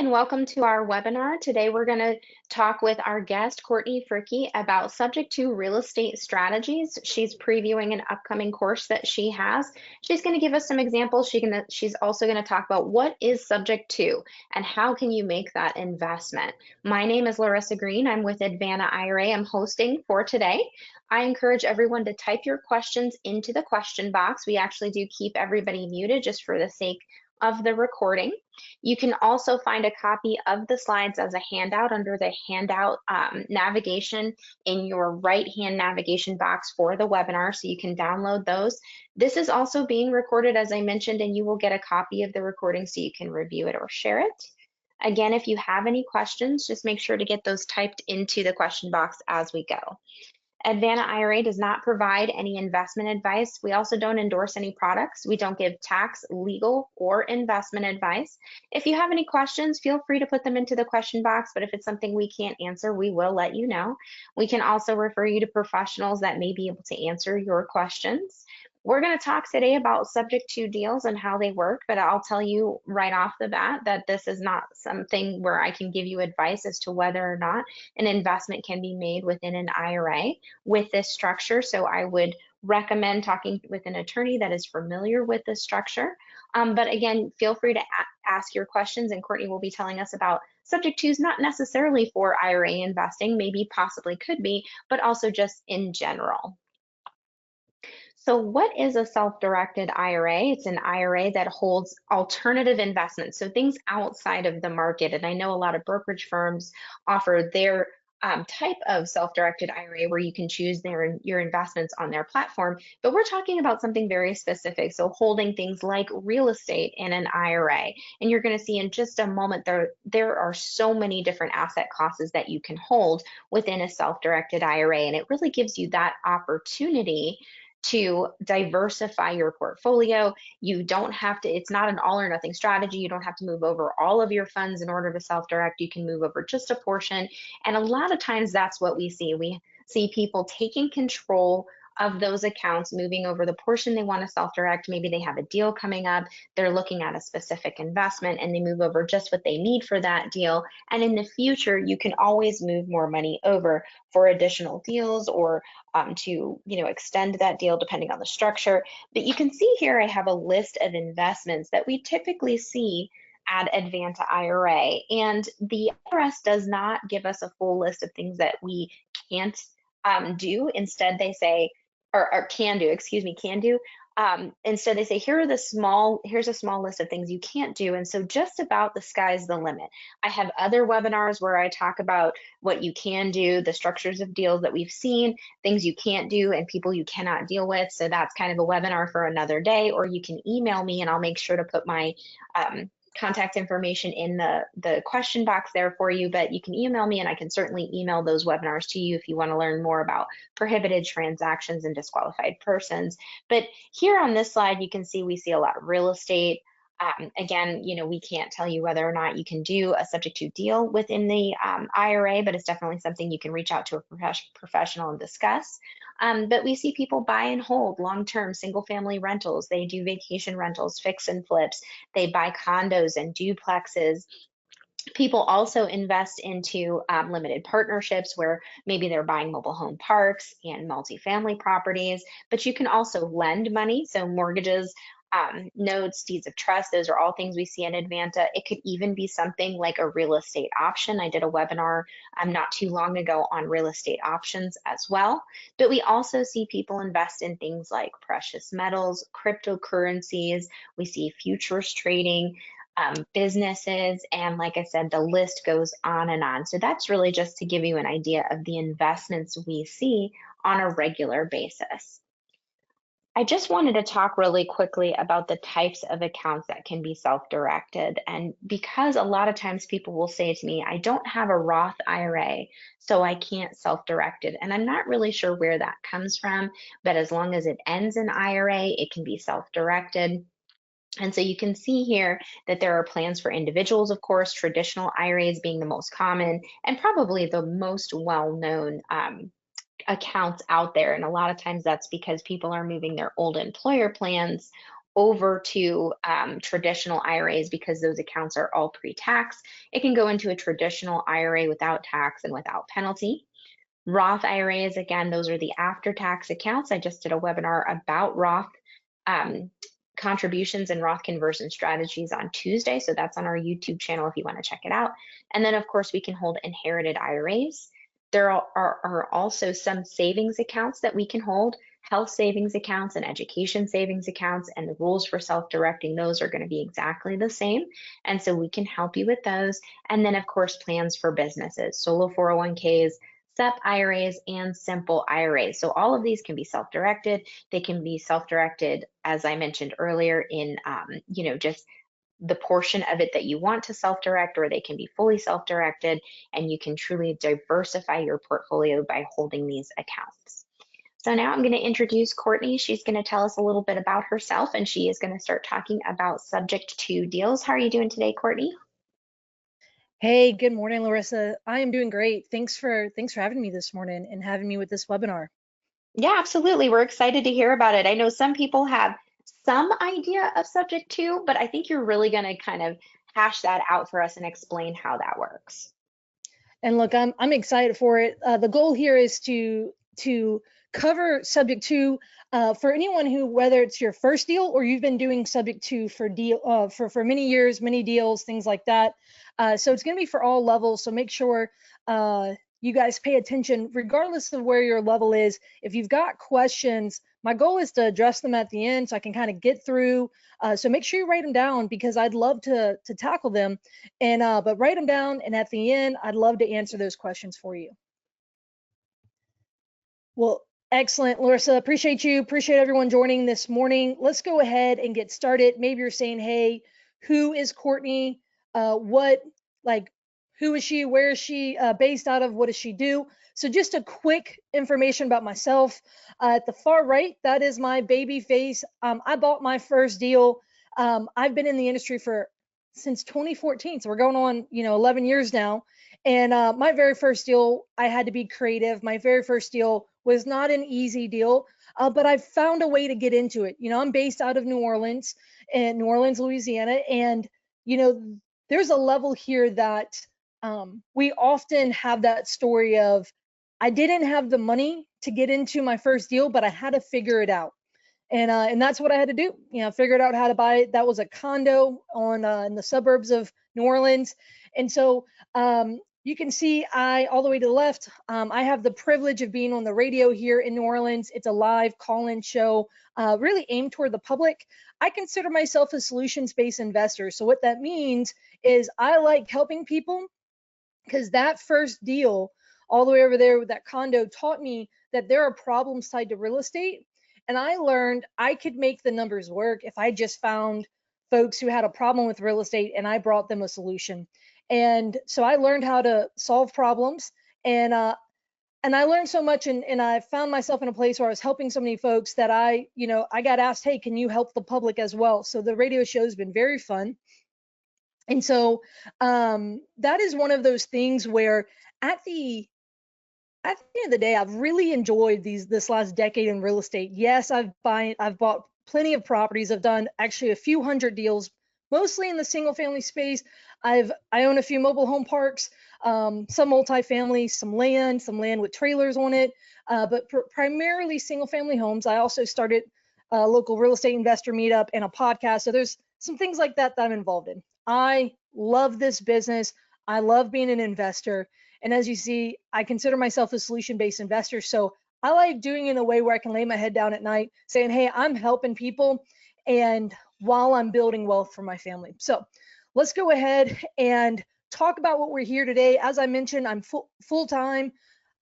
and welcome to our webinar. Today we're going to talk with our guest, Courtney Fricke, about Subject to Real Estate Strategies. She's previewing an upcoming course that she has. She's going to give us some examples. She's also going to talk about what is Subject to and how can you make that investment. My name is Larissa Greene. I'm with Advanta IRA. I'm hosting for today. I encourage everyone to type your questions into the question box. We actually do keep everybody muted just for the sake of the recording. You can also find a copy of the slides as a handout under the handout navigation in your right-hand navigation box for the webinar, so you can download those. This is also being recorded, as I mentioned, and you will get a copy of the recording so you can review it or share it. Again, if you have any questions, just make sure to get those typed into the question box as we go. Advanta IRA does not provide any investment advice. We also don't endorse any products. We don't give tax, legal, or investment advice. If you have any questions, feel free to put them into the question box, but if it's something we can't answer, we will let you know. We can also refer you to professionals that may be able to answer your questions. We're going to talk today about subject to deals and how they work, but I'll tell you right off the bat that this is not something where I can give you advice as to whether or not an investment can be made within an IRA with this structure. So I would recommend talking with an attorney that is familiar with this structure. But again, feel free to ask your questions, and Courtney will be telling us about subject twos, not necessarily for IRA investing, maybe possibly could be, but also just in general. So what is a self-directed IRA? It's an IRA that holds alternative investments, so things outside of the market. And I know a lot of brokerage firms offer their type of self-directed IRA where you can choose your investments on their platform, but we're talking about something very specific. So holding things like real estate in an IRA. And you're going to see in just a moment, there are so many different asset classes that you can hold within a self-directed IRA. And it really gives you that opportunity to diversify your portfolio. You don't have to, it's not an all or nothing strategy. You don't have to move over all of your funds in order to self-direct. You can move over just a portion. And a lot of times that's what we see. We see people taking control of those accounts, moving over the portion they want to self-direct. Maybe they have a deal coming up, they're looking at a specific investment, and they move over just what they need for that deal. And in the future, you can always move more money over for additional deals or to extend that deal depending on the structure. But you can see here I have a list of investments that we typically see at Advanta IRA. And the IRS does not give us a full list of things that we can't do. Instead, they say, or can do, can do. Instead, they say, here's a small list of things you can't do. And so just about the sky's the limit. I have other webinars where I talk about what you can do, the structures of deals that we've seen, things you can't do, and people you cannot deal with. So that's kind of a webinar for another day, or you can email me and I'll make sure to put my contact information in the question box there for you, but you can email me and I can certainly email those webinars to you if you want to learn more about prohibited transactions and disqualified persons. But here on this slide, you can see we see a lot of real estate. Again, we can't tell you whether or not you can do a subject to deal within the IRA, but it's definitely something you can reach out to a professional and discuss. But we see people buy and hold long-term single-family rentals. They do vacation rentals, fix and flips. They buy condos and duplexes. People also invest into limited partnerships where maybe they're buying mobile home parks and multifamily properties, but you can also lend money, so mortgages, notes, deeds of trust, those are all things we see in Advanta. It could even be something like a real estate option. I did a webinar not too long ago on real estate options as well. But we also see people invest in things like precious metals, cryptocurrencies. We see futures trading, businesses, and like I said, the list goes on and on. So that's really just to give you an idea of the investments we see on a regular basis. I just wanted to talk really quickly about the types of accounts that can be self-directed. And because a lot of times people will say to me, I don't have a Roth IRA, so I can't self-direct it. And I'm not really sure where that comes from, but as long as it ends in IRA, it can be self-directed. And so you can see here that there are plans for individuals, of course, traditional IRAs being the most common and probably the most well-known accounts out there. And a lot of times that's because people are moving their old employer plans over to traditional IRAs because those accounts are all pre-tax. It can go into a traditional IRA without tax and without penalty. Roth IRAs, again, those are the after-tax accounts. I just did a webinar about Roth um, contributions and Roth conversion strategies on Tuesday, so that's on our YouTube channel if you want to check it out. And then, of course, we can hold inherited IRAs. There are also some savings accounts that we can hold, health savings accounts and education savings accounts, and the rules for self-directing those are going to be exactly the same. And so we can help you with those. And then, of course, plans for businesses, solo 401ks, SEP IRAs, and simple IRAs. So all of these can be self-directed. They can be self-directed, as I mentioned earlier, in just the portion of it that you want to self-direct, or they can be fully self-directed, and you can truly diversify your portfolio by holding these accounts. So now I'm going to introduce Courtney. She's going to tell us a little bit about herself, and she is going to start talking about subject to deals. How are you doing today, Courtney? Hey, good morning, Larissa. I am doing great. Thanks for having me this morning and having me with this webinar. Yeah, absolutely. We're excited to hear about it. I know some people have some idea of subject to, but I think you're really going to kind of hash that out for us and explain how that works. And look, I'm excited for it. The goal here is to cover subject to for anyone who, whether it's your first deal or you've been doing subject to for many years, many deals, things like that. So it's going to be for all levels. So make sure you guys pay attention, regardless of where your level is. If you've got questions, my goal is to address them at the end so I can kind of get through. So make sure you write them down because I'd love to tackle them. And but write them down, and at the end, I'd love to answer those questions for you. Well, excellent, Larissa. Appreciate you. Appreciate everyone joining this morning. Let's go ahead and get started. Maybe you're saying, "Hey, who is Courtney? Who is she? Where is she based out of? What does she do?" So just a quick information about myself. At the far right, that is my baby face. I bought my first deal. I've been in the industry since 2014, so we're going on 11 years now. And my very first deal, I had to be creative. My very first deal was not an easy deal, but I found a way to get into it. I'm based out of New Orleans, Louisiana, and there's a level here that we often have that story of, I didn't have the money to get into my first deal, but I had to figure it out. And that's what I had to do. Figured out how to buy it. That was a condo on in the suburbs of New Orleans. And so you can see all the way to the left, I have the privilege of being on the radio here in New Orleans. It's a live call-in show, really aimed toward the public. I consider myself a solutions-based investor. So what that means is I like helping people, because that first deal all the way over there with that condo taught me that there are problems tied to real estate. And I learned I could make the numbers work if I just found folks who had a problem with real estate and I brought them a solution. And so I learned how to solve problems, and I learned so much, and I found myself in a place where I was helping so many folks that I got asked, "Hey, can you help the public as well?" So the radio show has been very fun. And so that is one of those things where at the end of the day, I've really enjoyed this last decade in real estate. Yes, I've bought plenty of properties. I've done actually a few hundred deals, mostly in the single family space. I own a few mobile home parks, some multifamily, some land with trailers on it, but primarily single family homes. I also started a local real estate investor meetup and a podcast. So there's some things like that I'm involved in. I love this business. I love being an investor. And as you see, I consider myself a solution-based investor. So I like doing it in a way where I can lay my head down at night saying, "Hey, I'm helping people," and while I'm building wealth for my family. So let's go ahead and talk about what we're here today. As I mentioned, I'm full-time.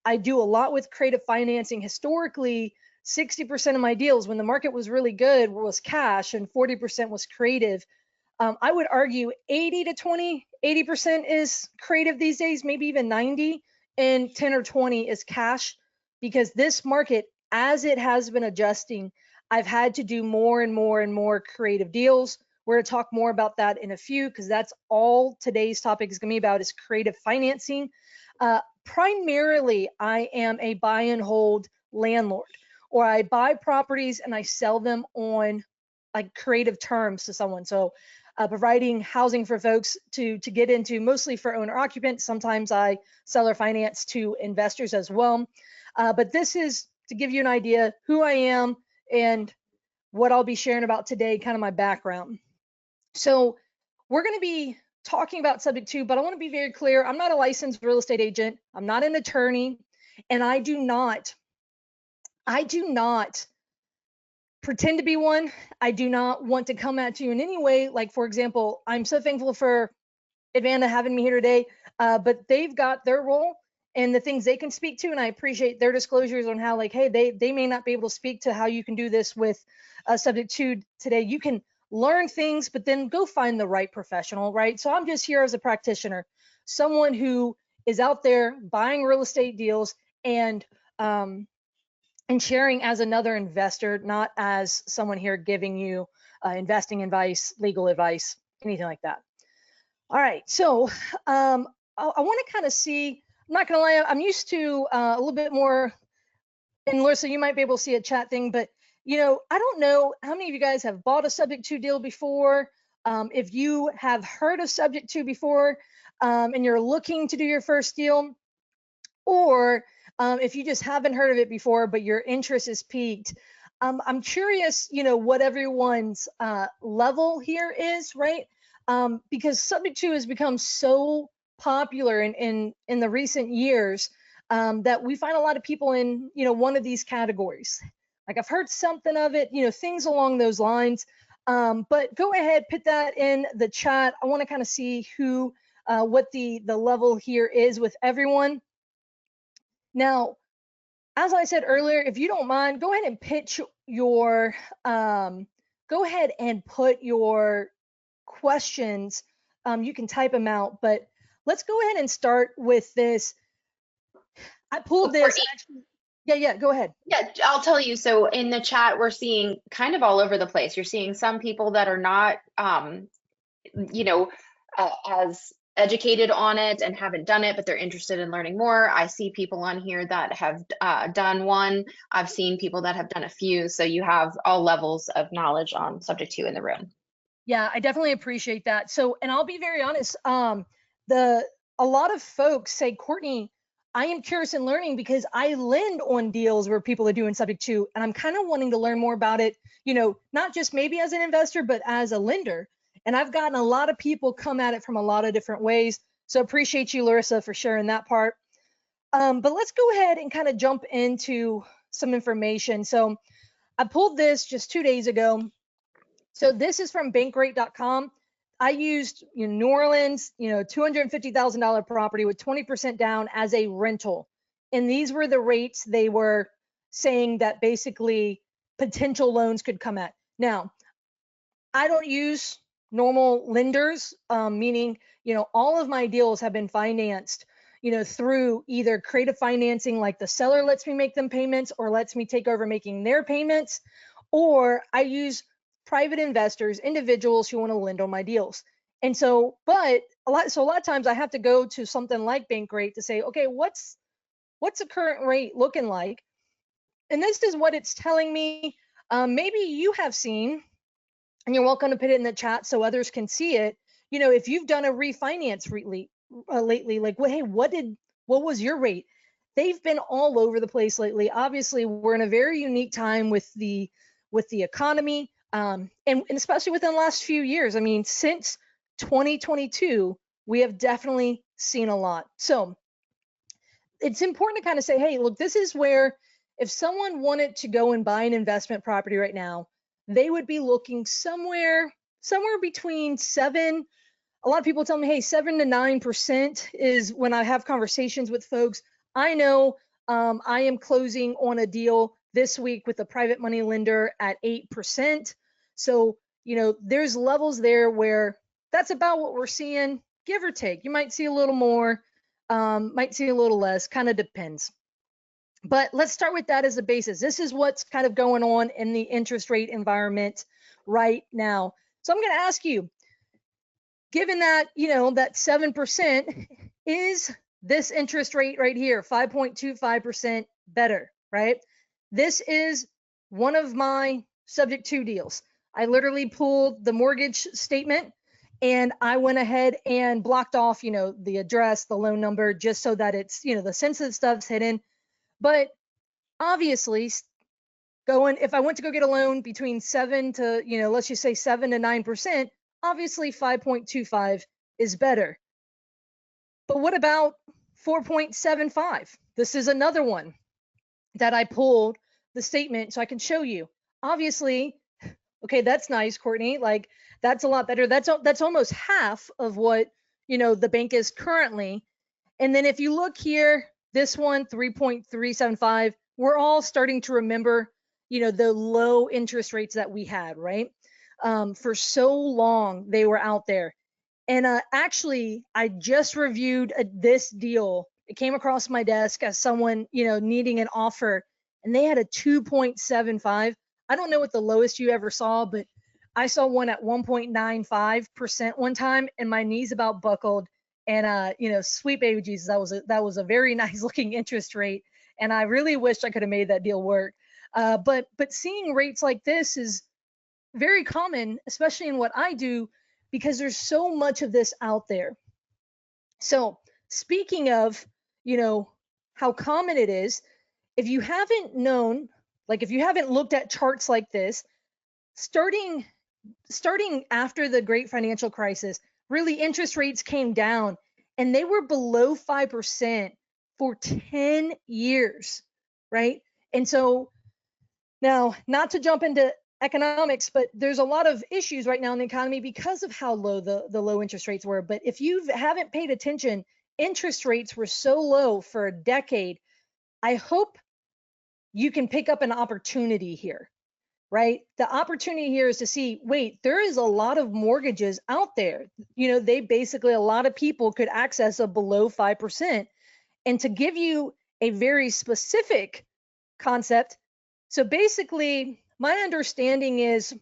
I do a lot with creative financing. Historically, 60% of my deals when the market was really good was cash and 40% was creative. I would argue 80% is creative these days, maybe even 90, and 10 or 20 is cash, because this market, as it has been adjusting, I've had to do more and more and more creative deals. We're going to talk more about that in a few, because that's all today's topic is going to be about, is creative financing. Primarily, I am a buy and hold landlord, or I buy properties and I sell them on like creative terms to someone. So providing housing for folks to get into, mostly for owner occupants. Sometimes I seller finance to investors as well. But this is to give you an idea who I am and what I'll be sharing about today, kind of my background. So we're going to be talking about subject to, but I want to be very clear. I'm not a licensed real estate agent. I'm not an attorney, and I do not pretend to be one. I do not want to come at you in any way. Like, for example, I'm so thankful for Advanta having me here today, but they've got their role and the things they can speak to, and I appreciate their disclosures on how, like, hey, they may not be able to speak to how you can do this with subject to today. You can learn things, but then go find the right professional, right? So I'm just here as a practitioner, someone who is out there buying real estate deals and sharing as another investor, not as someone here giving you investing advice, legal advice, anything like that. All right, so I want to kind of see, I'm not going to lie, I'm used to a little bit more, and Larissa, you might be able to see a chat thing, but I don't know how many of you guys have bought a subject to deal before. If you have heard of subject to before and you're looking to do your first deal, or if you just haven't heard of it before, but your interest is piqued. I'm curious, what everyone's level here is, right? Because subject to has become so popular in the recent years that we find a lot of people in, one of these categories. Like, I've heard something of it, things along those lines. But go ahead, put that in the chat. I want to kind of see who, what the level here is with everyone. Now, as I said earlier, if you don't mind, go ahead and pitch your, go ahead and put your questions. You can type them out, but let's go ahead and start with this. I pulled this. Actually, yeah, go ahead. Yeah, I'll tell you. So in the chat, we're seeing kind of all over the place. You're seeing some people that are not, you know, as educated on it and haven't done it, but they're interested in learning more. I see people on here that have done one. I've seen people that have done a few. So you have all levels of knowledge on subject to in the room. Yeah, I definitely appreciate that. So, and I'll be very honest, a lot of folks say, Courtney, I am curious in learning because I lend on deals where people are doing subject to, and I'm kind of wanting to learn more about it, not just maybe as an investor, but as a lender. And I've gotten a lot of people come at it from a lot of different ways. So appreciate you, Larissa, for sharing that part. But let's go ahead and kind of jump into some information. So I pulled this just 2 days ago. So this is from bankrate.com. I used New Orleans, $250,000 property with 20% down as a rental. And these were the rates they were saying that basically potential loans could come at. Now, I don't use normal lenders, meaning, all of my deals have been financed, through either creative financing, like the seller lets me make them payments or lets me take over making their payments, or I use private investors, individuals who want to lend on my deals. And so, but a lot of times I have to go to something like Bankrate to say, okay, what's the current rate looking like? And this is what it's telling me. Maybe you have seen, and you're welcome to put it in the chat so others can see it. If you've done a refinance lately, like, well, hey, what was your rate? They've been all over the place lately. Obviously, we're in a very unique time with the economy. And especially within the last few years. I mean, since 2022, we have definitely seen a lot. So it's important to kind of say, hey, look, this is where if someone wanted to go and buy an investment property right now, they would be looking somewhere between a lot of people tell me, hey, 7 to 9% is when I have conversations with folks. I know I am closing on a deal this week with a private money lender at 8%. So, there's levels there where that's about what we're seeing, give or take. You might see a little more, might see a little less, kind of depends. But let's start with that as a basis. This is what's kind of going on in the interest rate environment right now. So I'm going to ask you, given that, that 7%, is this interest rate right here, 5.25% better, right? This is one of my subject to deals. I literally pulled the mortgage statement and I went ahead and blocked off, the address, the loan number, just so that it's, the sensitive stuff's hidden. But obviously, if I went to go get a loan between 7 to, let's just say 7 to 9%, obviously 5.25 is better. But what about 4.75? This is another one that I pulled the statement so I can show you. Obviously, okay, that's nice, Courtney. Like, that's a lot better. That's almost half of what, the bank is currently. And then if you look here, this one, 3.375, we're all starting to remember, the low interest rates that we had, right? For so long, they were out there. And actually, I just reviewed this deal. It came across my desk as someone, needing an offer, and they had a 2.75. I don't know what the lowest you ever saw, but I saw one at 1.95% one time, and my knees about buckled. And sweet baby Jesus, that was a very nice looking interest rate, and I really wished I could have made that deal work. But seeing rates like this is very common, especially in what I do, because there's so much of this out there. So speaking of, how common it is, if you haven't known, like if you haven't looked at charts like this, starting after the great financial crisis, really interest rates came down and they were below 5% for 10 years, right? And so now, not to jump into economics, but there's a lot of issues right now in the economy because of how low the low interest rates were. But if you haven't paid attention, interest rates were so low for a decade. I hope you can pick up an opportunity here, right? The opportunity here is to see, wait, there is a lot of mortgages out there. They basically, a lot of people could access a below 5%. And to give you a very specific concept, so basically, my understanding is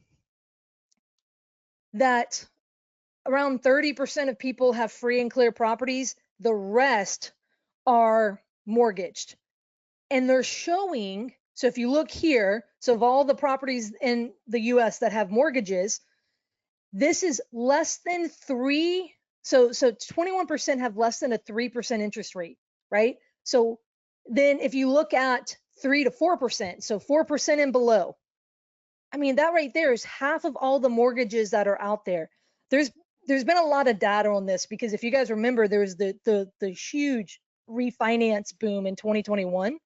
that around 30% of people have free and clear properties. The rest are mortgaged. And they're showing, so if you look here, so of all the properties in the US that have mortgages, this is less than 3. So 21% have less than a 3% interest rate, right? So then if you look at 3 to 4%, so 4% and below, I mean, that right there is half of all the mortgages that are out there. There's been a lot of data on this because if you guys remember, there was the huge refinance boom in 2021,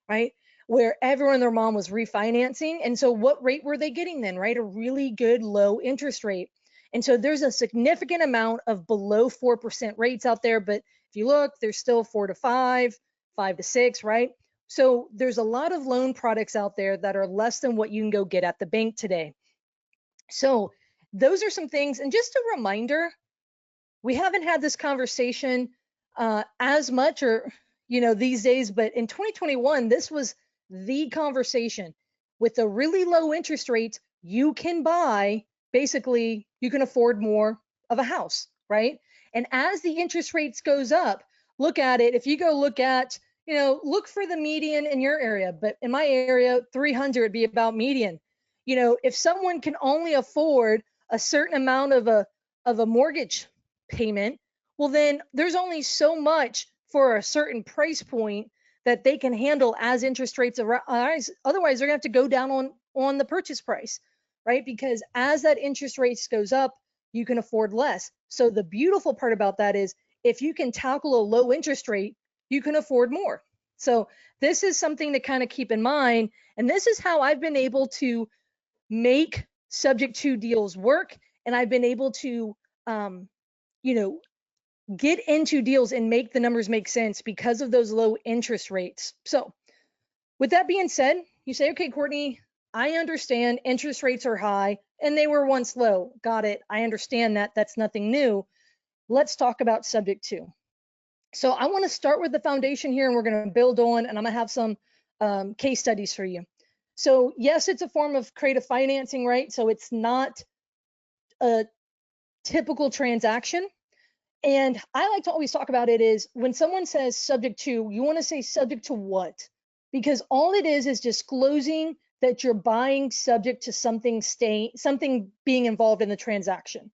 right? Where everyone and their mom was refinancing. And so what rate were they getting then, right? A really good low interest rate. And so there's a significant amount of below 4% rates out there. But if you look, there's still 4 to 5, 5 to 6, right? So there's a lot of loan products out there that are less than what you can go get at the bank today. So those are some things. And just a reminder, we haven't had this conversation as much or, these days, but in 2021, this was the conversation. With the really low interest rates, you can buy, basically, you can afford more of a house, right? And as the interest rates goes up, look at it. If you go look at, look for the median in your area, but in my area, 300 would be about median. If someone can only afford a certain amount of a mortgage payment, well, then there's only so much for a certain price point that they can handle as interest rates rise. Otherwise, they're gonna have to go down on the purchase price, right? Because as that interest rate goes up, you can afford less. So the beautiful part about that is if you can tackle a low interest rate, you can afford more. So this is something to kind of keep in mind. And this is how I've been able to make subject to deals work. And I've been able to, get into deals and make the numbers make sense because of those low interest rates. So with that being said, you say, okay, Courtney, I understand interest rates are high and they were once low. Got it. I understand that. That's nothing new. Let's talk about subject to. So I want to start with the foundation here and we're going to build on, and I'm going to have some case studies for you. So yes, it's a form of creative financing, right? So it's not a typical transaction. And I like to always talk about it is when someone says subject to, you want to say subject to what? Because all it is disclosing that you're buying subject to something being involved in the transaction.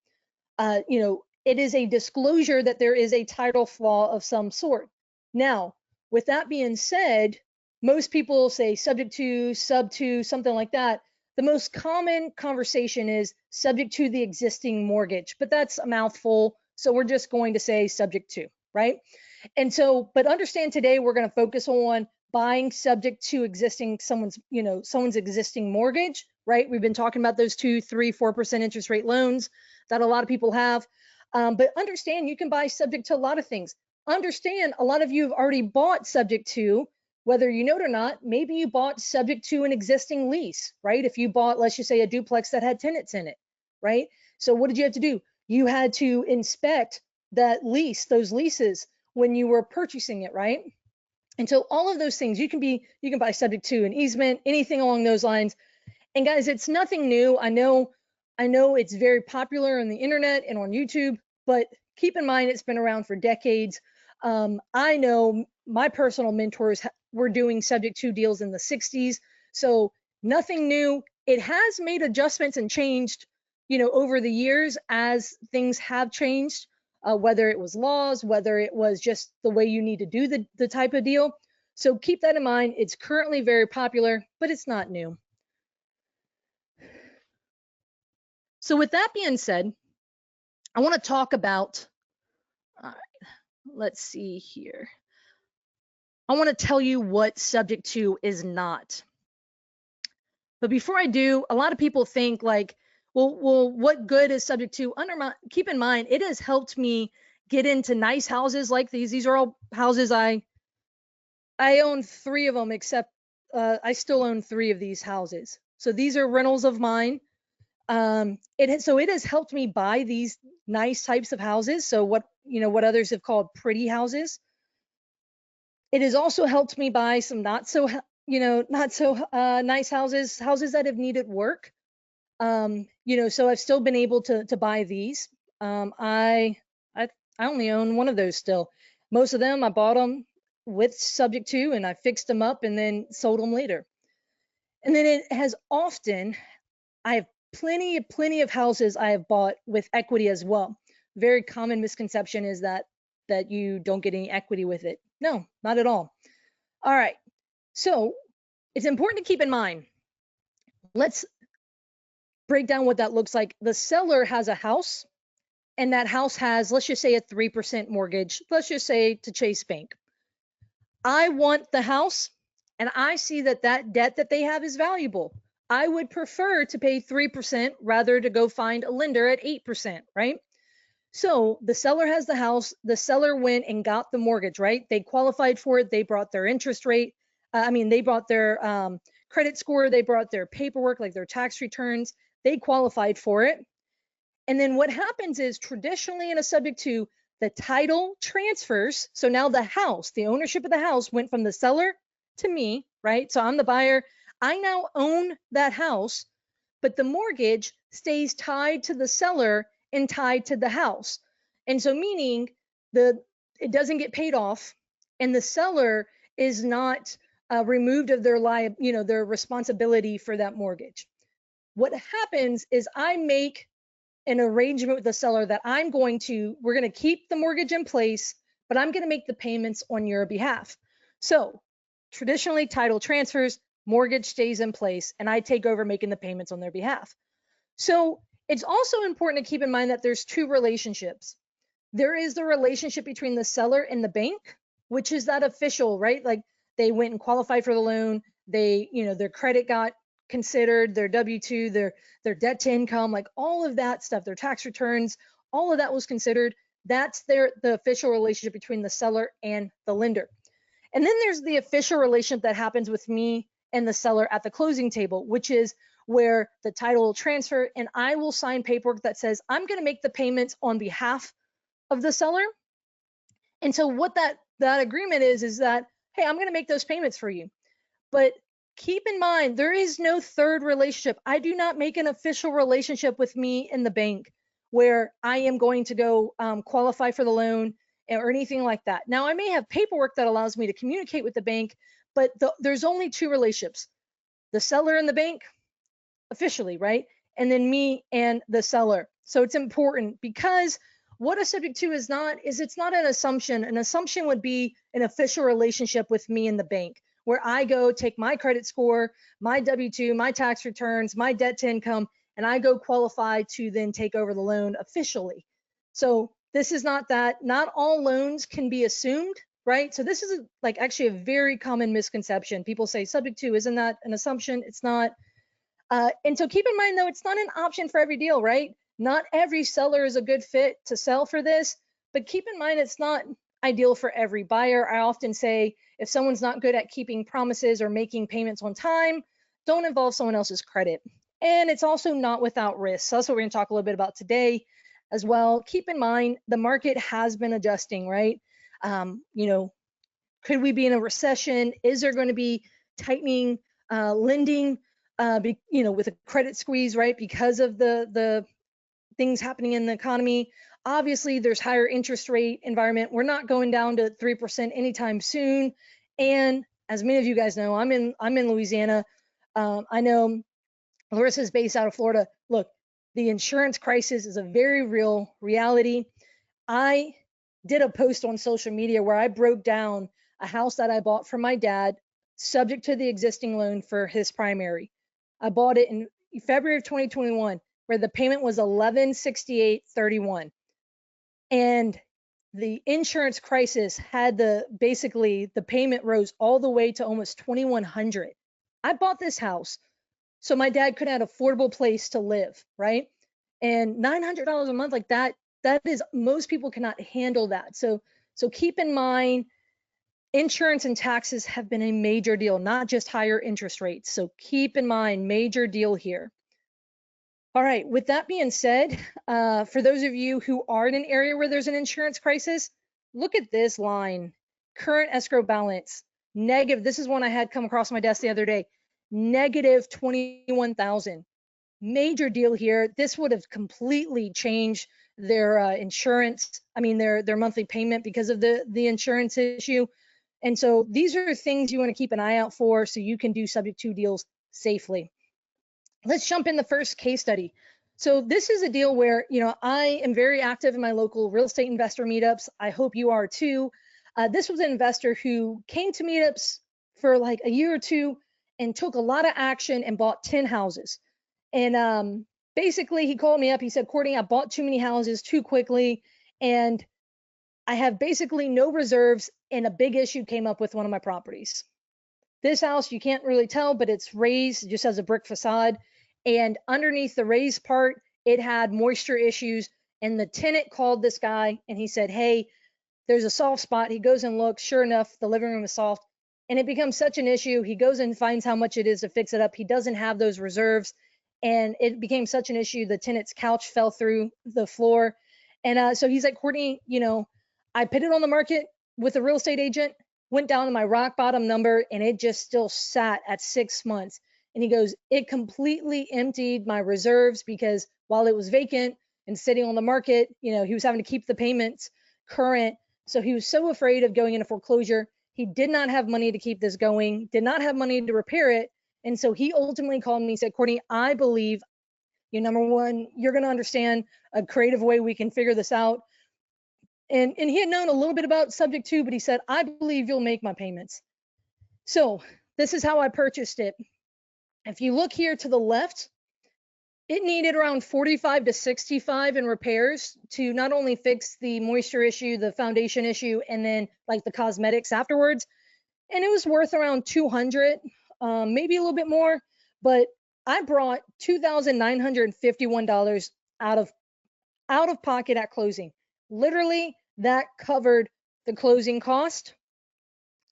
It is a disclosure that there is a title flaw of some sort. Now, with that being said, most people say subject to, sub to, something like that. The most common conversation is subject to the existing mortgage, but that's a mouthful. So we're just going to say subject to, right? And so, but understand today we're going to focus on buying subject to someone's existing mortgage, right? We've been talking about those 2, 3, 4% interest rate loans that a lot of people have. But understand you can buy subject to a lot of things. Understand a lot of you have already bought subject to, whether you know it or not. Maybe you bought subject to an existing lease, right? If you bought, let's just say, a duplex that had tenants in it, right? So what did you have to do? You had to inspect that lease, those leases, when you were purchasing it, right? And so all of those things you can buy subject to an easement, anything along those lines. And guys, it's nothing new. I know it's very popular on the internet and on YouTube, but keep in mind it's been around for decades. I know my personal mentors were doing subject to deals in the 60s, so nothing new. It has made adjustments and changed, over the years as things have changed, whether it was laws, whether it was just the way you need to do the type of deal. So keep that in mind. It's currently very popular, but it's not new. So with that being said, I want to talk about, let's see here. I want to tell you what subject to is not. But before I do, a lot of people think like, well, what good is subject to? Keep in mind, it has helped me get into nice houses like these. These are all houses I own 3 of them, except I still own 3 of these houses. So these are rentals of mine. It has helped me buy these nice types of houses. So what others have called pretty houses. It has also helped me buy some not so nice houses that have needed work. So I've still been able to buy these. I only own 1 of those still. Most of them I bought them with subject to, and I fixed them up and then sold them later. And then it has often, I have plenty of houses I have bought with equity as well. Very common misconception is that you don't get any equity with it. No, not at all. All right. So it's important to keep in mind. Let's break down what that looks like. The seller has a house, and that house has, let's just say, a 3% mortgage. Let's just say to Chase Bank. I want the house, and I see that debt that they have is valuable. I would prefer to pay 3% rather to go find a lender at 8%, right? So the seller has the house, the seller went and got the mortgage, right? They qualified for it. They brought their interest rate. They brought their credit score. They brought their paperwork, like their tax returns. They qualified for it. And then what happens is traditionally in a subject to, the title transfers. So now the house, the ownership of the house went from the seller to me, right? So I'm the buyer. I now own that house, but the mortgage stays tied to the seller and tied to the house. And so meaning it doesn't get paid off, and the seller is not removed of their responsibility for that mortgage. What happens is I make an arrangement with the seller that we're going to keep the mortgage in place, but I'm going to make the payments on your behalf. So traditionally title transfers, mortgage stays in place, and I take over making the payments on their behalf. So it's also important to keep in mind that there's 2 relationships. There is the relationship between the seller and the bank, which is that official, right? Like they went and qualified for the loan. Their credit got considered, their W-2, their debt to income, like all of that stuff, their tax returns, all of that was considered. That's the official relationship between the seller and the lender. And then there's the official relationship that happens with me and the seller at the closing table, which is where the title will transfer and I will sign paperwork that says I'm going to make the payments on behalf of the seller. And so what that agreement is that, hey, I'm going to make those payments for you. But keep in mind, there is no third relationship. I do not make an official relationship with me and the bank where I am going to go qualify for the loan or anything like that. Now, I may have paperwork that allows me to communicate with the bank, but there's only 2 relationships. the seller and the bank officially, right? And then me and the seller. So it's important because what a subject to is not is it's not an assumption. An assumption would be an official relationship with me and the bank where I go take my credit score, my W-2, my tax returns, my debt to income, and I go qualify to then take over the loan officially. So this is not that. Not all loans can be assumed, right? So this is like actually a very common misconception. People say subject to, isn't that an assumption? It's not. And so keep in mind though, it's not an option for every deal, right? Not every seller is a good fit to sell for this, but keep in mind it's not ideal for every buyer. I often say if someone's not good at keeping promises or making payments on time, don't involve someone else's credit. And it's also not without risk. So that's what we're going to talk a little bit about today as well. Keep in mind the market has been adjusting, right? You know, could we be in a recession? Is there going to be tightening lending? You know, with a credit squeeze, right? Because of the things happening in the economy. Obviously, there's higher interest rate environment. We're not going down to 3% anytime soon. And as many of you guys know, I'm in Louisiana. I know Larissa is based out of Florida. Look, the insurance crisis is a very real reality. I did a post on social media where I broke down a house that I bought for my dad, subject to the existing loan for his primary. I bought it in February of 2021, where the payment was $1,168.31, and the insurance crisis had basically the payment rose all the way to almost $2,100. I bought this house so my dad could have an affordable place to live, right? And $900 a month, like that is, most people cannot handle that. So keep in mind, insurance and taxes have been a major deal, not just higher interest rates. So keep in mind, major deal here. All right, with that being said, for those of you who are in an area where there's an insurance crisis, look at this line, current escrow balance, negative. This is one I had come across my desk the other day, negative 21,000. Major deal here. This would have completely changed their insurance. I mean, their monthly payment because of the insurance issue. And so these are things you want to keep an eye out for so you can do subject to deals safely. Let's jump in the first case study. So this is a deal where, you know, I am very active in my local real estate investor meetups. I hope you are too. This was an investor who came to meetups for like a year or two and took a lot of action and bought 10 houses. And basically he called me up. He said, Courtney, I bought too many houses too quickly, and I have basically no reserves, and a big issue came up with one of my properties. This house, you can't really tell, but it's raised, it just has a brick facade. And underneath the raised part, it had moisture issues. And the tenant called this guy and he said, hey, there's a soft spot. He goes and looks, sure enough, the living room is soft. And it becomes such an issue. He goes and finds how much it is to fix it up. He doesn't have those reserves. And it became such an issue. The tenant's couch fell through the floor. And so he's like, Courtney, you know, I put it on the market with a real estate agent, went down to my rock bottom number, and it just still sat at 6 months. And he goes, it completely emptied my reserves because while it was vacant and sitting on the market, you know, he was having to keep the payments current. So he was so afraid of going into foreclosure. He did not have money to keep this going, did not have money to repair it. And so he ultimately called me and said, Courtney, I believe you, number one, you're going to understand a creative way we can figure this out. And he had known a little bit about subject to, but he said, I believe you'll make my payments. So this is how I purchased it. If you look here to the left, it needed around 45 to 65 in repairs to not only fix the moisture issue, the foundation issue, and then like the cosmetics afterwards. And it was worth around 200, maybe a little bit more, but I brought $2,951 out of pocket at closing. Literally, that covered the closing cost.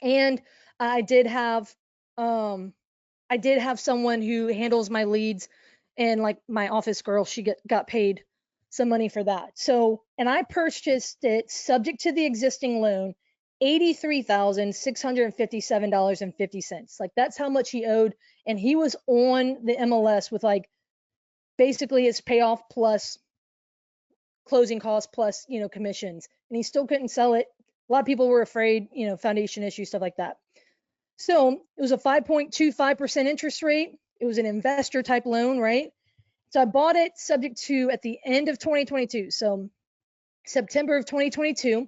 And I did have someone who handles my leads, and like my office girl, she got paid some money for that. So, and I purchased it subject to the existing loan, $83,657.50. Like that's how much he owed. And he was on the MLS with like basically his payoff plus closing costs plus, you know, commissions, and he still couldn't sell it. A lot of people were afraid, you know, foundation issues, stuff like that. So it was a 5.25% interest rate. It was an investor type loan, right? So I bought it subject to at the end of 2022. So September of 2022.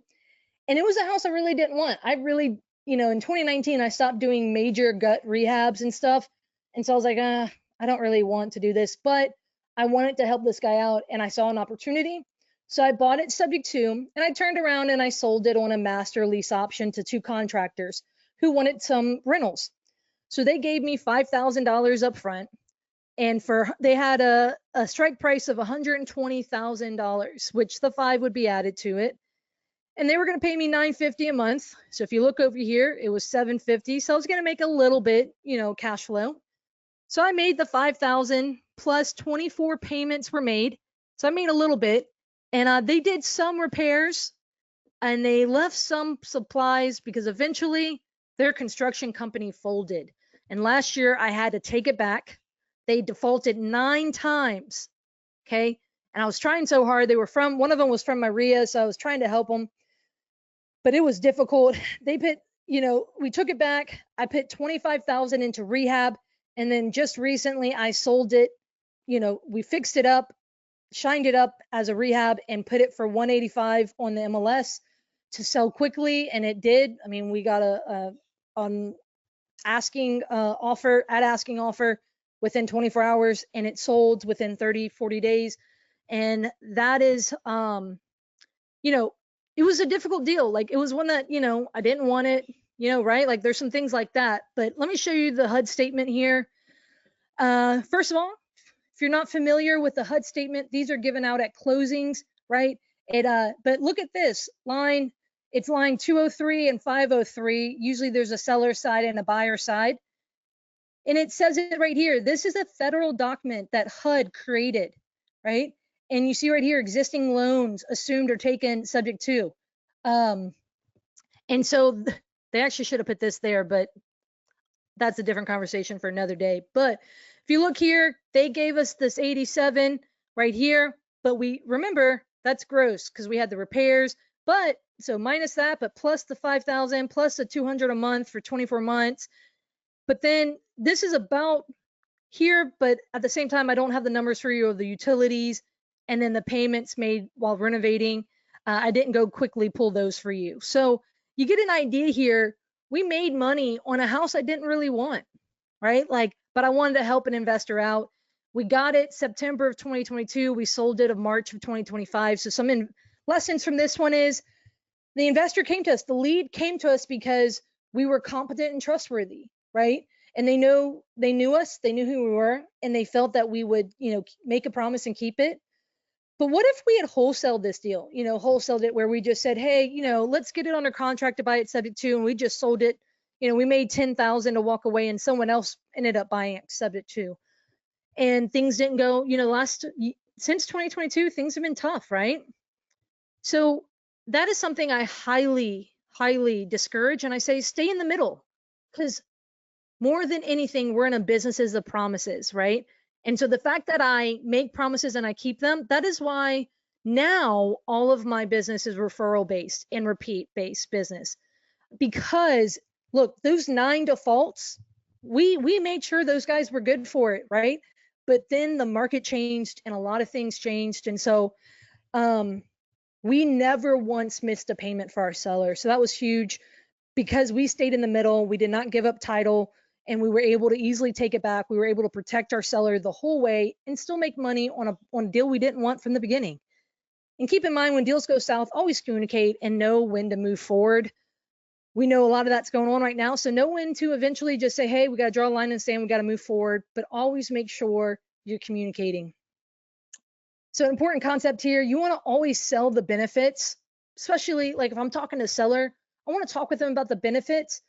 And it was a house I really didn't want. I really, in 2019, I stopped doing major gut rehabs and stuff. And so I was like, I don't really want to do this, but I wanted to help this guy out and I saw an opportunity. So I bought it subject to, and I turned around and I sold it on a master lease option to 2 contractors who wanted some rentals. So they gave me $5,000 up front, and they had a strike price of $120,000, which the 5 would be added to it. And they were going to pay me $950 a month. So if you look over here, it was $750. So I was going to make a little bit, cash flow. So I made the 5,000 plus 24 payments were made. So I made a little bit, and they did some repairs and they left some supplies because eventually their construction company folded. And last year I had to take it back. They defaulted 9 times. Okay. And I was trying so hard. One of them was from my IRA, so I was trying to help them, but it was difficult. They put, we took it back. I put 25,000 into rehab. And then just recently I sold it. We fixed it up, shined it up as a rehab and put it for 185 on the MLS to sell quickly. And it did. I mean, we got an asking offer within 24 hours, and it sold within 30, 40 days. And that is, it was a difficult deal. Like, it was one that, I didn't want it, right? Like, there's some things like that. But let me show you the HUD statement here. First of all, if you're not familiar with the HUD statement, these are given out at closings, right? But look at this line. It's line 203 and 503. Usually there's a seller side and a buyer side. And it says it right here. This is a federal document that HUD created, right? And you see right here, existing loans assumed or taken subject to. And so they actually should have put this there, but that's a different conversation for another day. But if you look here, they gave us this 87 right here, but we remember that's gross because we had the repairs. But so minus that, but plus the 5,000 plus the 200 a month for 24 months. But then this is about here, but at the same time, I don't have the numbers for you of the utilities and then the payments made while renovating. I didn't go quickly pull those for you. So you get an idea here. We made money on a house I didn't really want, right? But I wanted to help an investor out. We got it September of 2022. We sold it of March of 2025. So some lessons from this one is the investor came to us. The lead came to us because we were competent and trustworthy, right? And they knew us, they knew who we were, and they felt that we would, make a promise and keep it. But what if we had wholesaled this deal, wholesaled it where we just said, hey, let's get it under contract to buy it subject to, and we just sold it. We made 10,000 to walk away and someone else ended up buying it subject to. And things didn't go, since 2022, things have been tough, right? So that is something I highly, highly discourage. And I say, stay in the middle, because more than anything, we're in a business of promises, right? And so the fact that I make promises and I keep them, that is why now all of my business is referral based and repeat based business. Because look, those 9 defaults, we made sure those guys were good for it, right? But then the market changed and a lot of things changed. And so we never once missed a payment for our seller. So that was huge because we stayed in the middle. We did not give up title. And we were able to easily take it back. We were able to protect our seller the whole way and still make money on a deal we didn't want from the beginning. And keep in mind, when deals go south, always communicate and know when to move forward. We know a lot of that's going on right now. So know when to eventually just say, hey, we got to draw a line in the sand, we got to move forward, but always make sure you're communicating. So important concept here, you want to always sell the benefits, especially like if I'm talking to a seller, I want to talk with them about the benefits.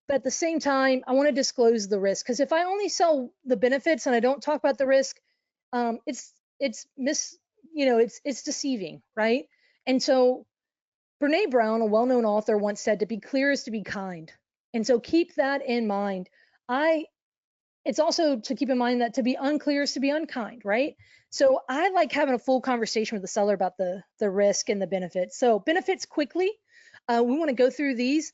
But at the same time, I want to disclose the risk, because if I only sell the benefits and I don't talk about the risk, it's deceiving, right? And so Brene Brown, a well-known author, once said, to be clear is to be kind. And so keep that in mind. It's also to keep in mind that to be unclear is to be unkind, right? So I like having a full conversation with the seller about the risk and the benefits. So benefits quickly, we want to go through these.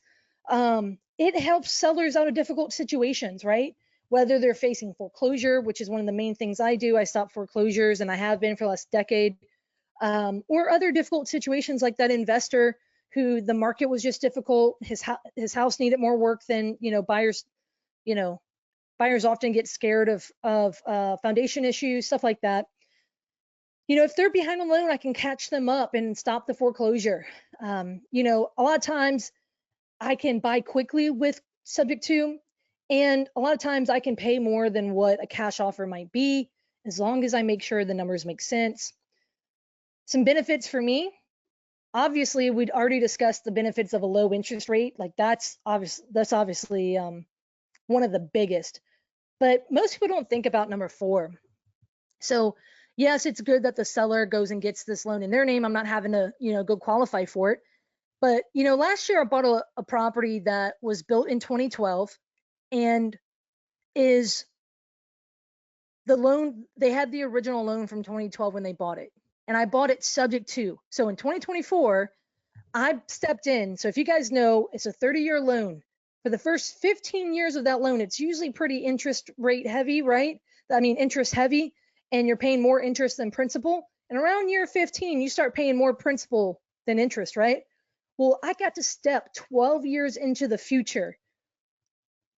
it helps sellers out of difficult situations, right? Whether they're facing foreclosure, which is one of the main things I do. I stop foreclosures, and I have been for the last decade, or other difficult situations like that investor who the market was just difficult. His house needed more work than, buyers, you know, buyers often get scared of foundation issues, stuff like that. If they're behind a loan, I can catch them up and stop the foreclosure. A lot of times I can buy quickly with subject to, and a lot of times I can pay more than what a cash offer might be, as long as I make sure the numbers make sense. Some benefits for me, obviously, we'd already discussed the benefits of a low interest rate. Like that's obviously one of the biggest, but most people don't think about number 4. So yes, it's good that the seller goes and gets this loan in their name. I'm not having to, go qualify for it. But, last year I bought a property that was built in 2012 and is the loan, they had the original loan from 2012 when they bought it. And I bought it subject to. So in 2024, I stepped in. So if you guys know, it's a 30-year loan. For the first 15 years of that loan, it's usually pretty interest rate heavy, right? I mean, interest heavy, and you're paying more interest than principal. And around year 15, you start paying more principal than interest, right? Well, I got to step 12 years into the future,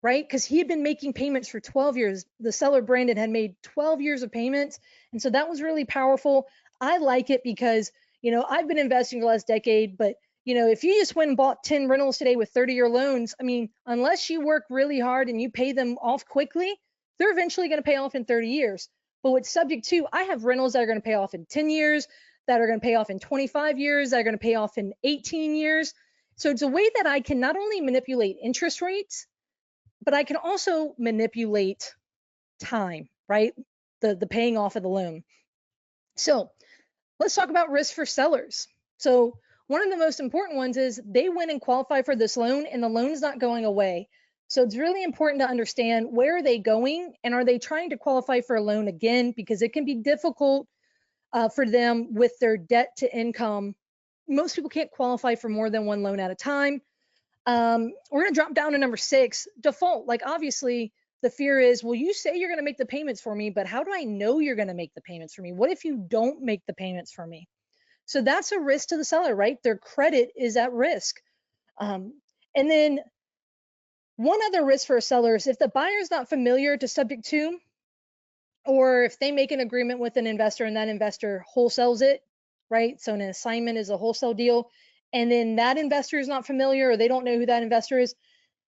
right? Because he had been making payments for 12 years. The seller, Brandon, had made 12 years of payments. And so that was really powerful. I like it because, I've been investing for the last decade, but if you just went and bought 10 rentals today with 30-year loans, I mean, unless you work really hard and you pay them off quickly, they're eventually going to pay off in 30 years. But with subject to, I have rentals that are going to pay off in 10 years, that are going to pay off in 25 years, that are going to pay off in 18 years. So it's a way that I can not only manipulate interest rates, but I can also manipulate time, right? The paying off of the loan. So let's talk about risk for sellers. So one of the most important ones is they went and qualify for this loan and the loan is not going away. So it's really important to understand, where are they going and are they trying to qualify for a loan again? Because it can be difficult for them with their debt to income. Most people can't qualify for more than one loan at a time. We're going to drop down to number 6, default. Like obviously the fear is, well, you say you're going to make the payments for me, but how do I know you're going to make the payments for me? What if you don't make the payments for me? So that's a risk to the seller, right? Their credit is at risk. And then one other risk for a seller is if the buyer is not familiar to subject to, or if they make an agreement with an investor and that investor wholesales it, right? So an assignment is a wholesale deal, and then that investor is not familiar or they don't know who that investor is,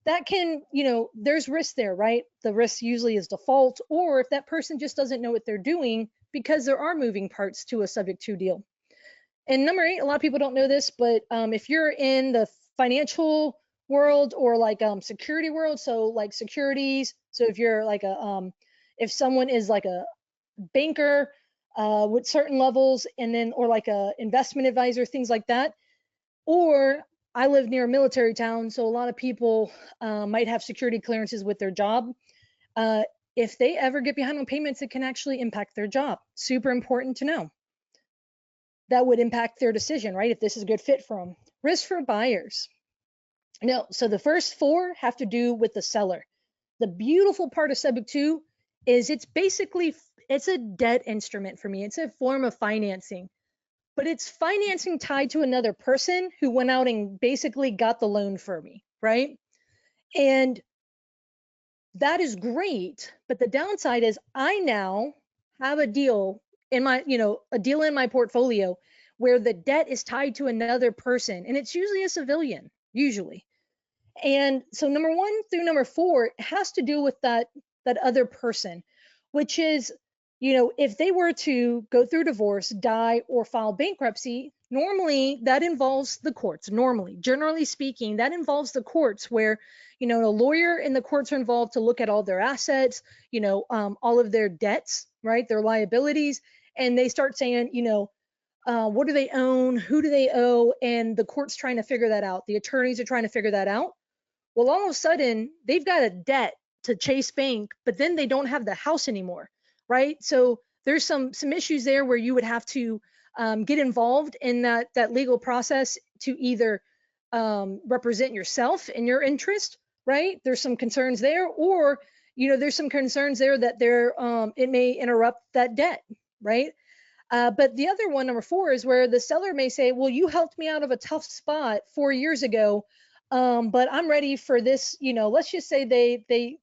that can, there's risk there, right? The risk usually is default, or if that person just doesn't know what they're doing, because there are moving parts to a subject to deal. And number 8, a lot of people don't know this, but if you're in the financial world or like security world, so like securities, so if you're like if someone is like a banker with certain levels, and then, or like a investment advisor, things like that, or I live near a military town, so a lot of people might have security clearances with their job. If they ever get behind on payments, it can actually impact their job. Super important to know. That would impact their decision, right? If this is a good fit for them. Risk for buyers. No, so the first 4 have to do with the seller. The beautiful part of subject to is it's a debt instrument for me. It's a form of financing, but it's financing tied to another person who went out and basically got the loan for me, right? And that is great, but the downside is I now have a deal in my, a deal in my portfolio where the debt is tied to another person, and it's usually a civilian, usually. And so number 1 through number 4 has to do with that other person, which is, if they were to go through divorce, die, or file bankruptcy, normally that involves the courts. Normally, generally speaking, that involves the courts, where, a lawyer and the courts are involved to look at all their assets, all of their debts, right, their liabilities, and they start saying, what do they own? Who do they owe? And the court's trying to figure that out. The attorneys are trying to figure that out. Well, all of a sudden, they've got a debt to Chase Bank, but then they don't have the house anymore, right? So there's some issues there where you would have to get involved in that legal process to either represent yourself and your interest, right? There's some concerns there, or there's some concerns there that it may interrupt that debt, right? But the other one, number 4, is where the seller may say, well, you helped me out of a tough spot 4 years ago, but I'm ready for this. Let's just say the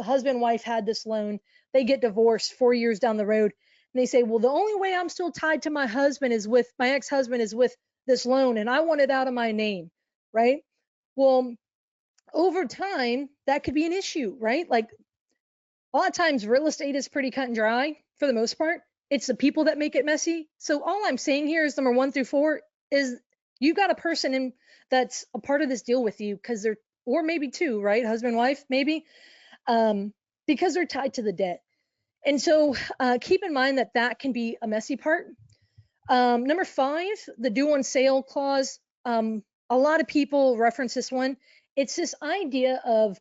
husband and wife had this loan, they get divorced 4 years down the road, and they say, well, the only way I'm still tied to my husband is with my ex-husband is with this loan, and I want it out of my name, right? Well, over time, that could be an issue, right? Like, a lot of times real estate is pretty cut and dry for the most part. It's the people that make it messy. So all I'm saying here is number 1 through 4 is you got a person in that's a part of this deal with you because they're, or maybe 2, right? Husband, wife, maybe, because they're tied to the debt. And so keep in mind that that can be a messy part. Number 5, the due on sale clause. A lot of people reference this one. It's this idea of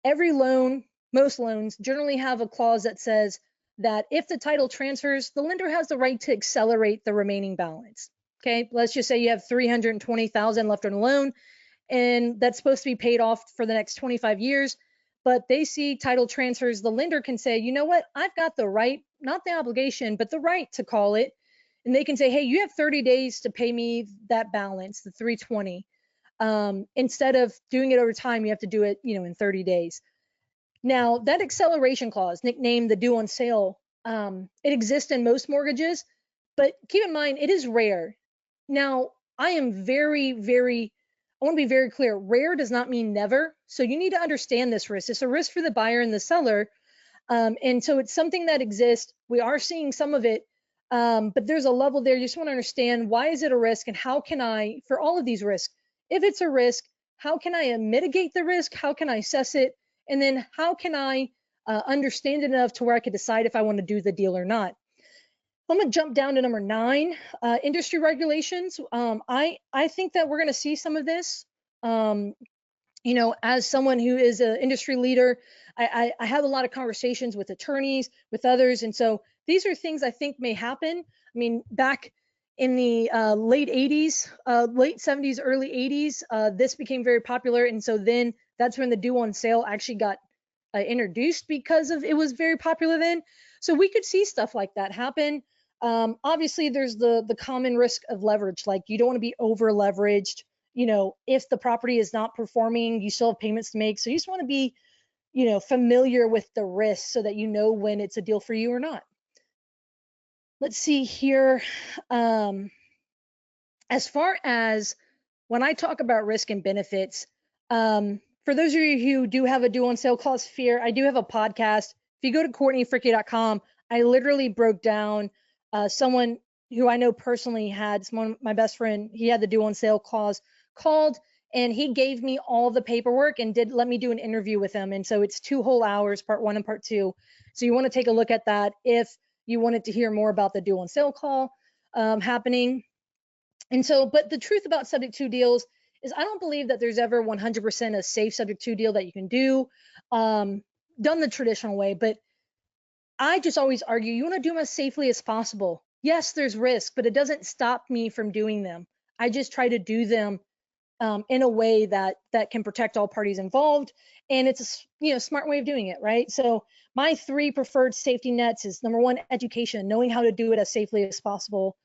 every loan, most loans generally have a clause that says that if the title transfers, the lender has the right to accelerate the remaining balance. Okay, let's just say you have $320,000 left on a loan, and that's supposed to be paid off for the next 25 years. But they see title transfers, the lender can say, you know what, I've got the right, not the obligation, but the right to call it. And they can say, hey, you have 30 days to pay me that balance, the 320. Instead of doing it over time, you have to do it, in 30 days. Now, that acceleration clause, nicknamed the due on sale, it exists in most mortgages, but keep in mind, it is rare. Now, I am I want to be very clear. Rare does not mean never. So you need to understand this risk. It's a risk for the buyer and the seller. And so it's something that exists. We are seeing some of it, but there's a level there. You just want to understand, why is it a risk, and how can I, for all of these risks, if it's a risk, how can I mitigate the risk? How can I assess it? And then how can I understand it enough to where I could decide if I want to do the deal or not? I'm going to jump down to number 9, industry regulations. I think that we're going to see some of this. As someone who is an industry leader, I have a lot of conversations with attorneys, with others. And so these are things I think may happen. I mean, back in the late 80s, late 70s, early 80s, this became very popular. And so then that's when the due on sale actually got introduced, because of it was very popular then. So we could see stuff like that happen. Obviously, there's the common risk of leverage. Like, you don't want to be over leveraged. If the property is not performing, you still have payments to make. So you just want to be, familiar with the risk so that you know when it's a deal for you or not. Let's see here. As far as when I talk about risk and benefits, for those of you who do have a due on sale clause fear, I do have a podcast. If you go to CourtneyFricke.com, I literally broke down someone who I know personally had, my best friend, he had the due on sale clause, called, and he gave me all the paperwork and did let me do an interview with him. And so it's 2 whole hours, part 1 and part 2. So you want to take a look at that if you wanted to hear more about the due on sale call happening. And so, but the truth about subject to deals is I don't believe that there's ever 100% a safe subject to deal that you can do done the traditional way. But I just always argue, you want to do them as safely as possible. Yes, there's risk, but it doesn't stop me from doing them. I just try to do them in a way that can protect all parties involved, and it's a smart way of doing it, right? So my 3 preferred safety nets is, number 1, education, knowing how to do it as safely as possible.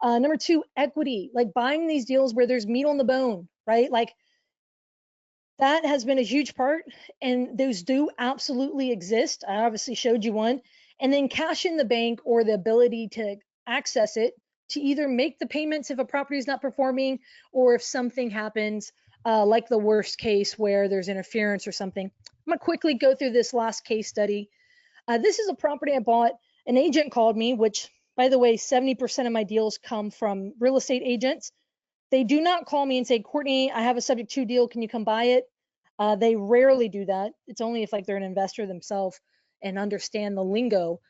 Number 2, equity, like buying these deals where there's meat on the bone, right? Like, that has been a huge part, and those do absolutely exist. I obviously showed you one. And then cash in the bank, or the ability to access it to either make the payments if a property is not performing, or if something happens, like the worst case where there's interference or something. I'm gonna quickly go through this last case study. This is a property I bought. An agent called me, which, by the way, 70% of my deals come from real estate agents. They do not call me and say, Courtney, I have a subject to deal, can you come buy it? They rarely do that. It's only if they're an investor themselves and understand the lingo.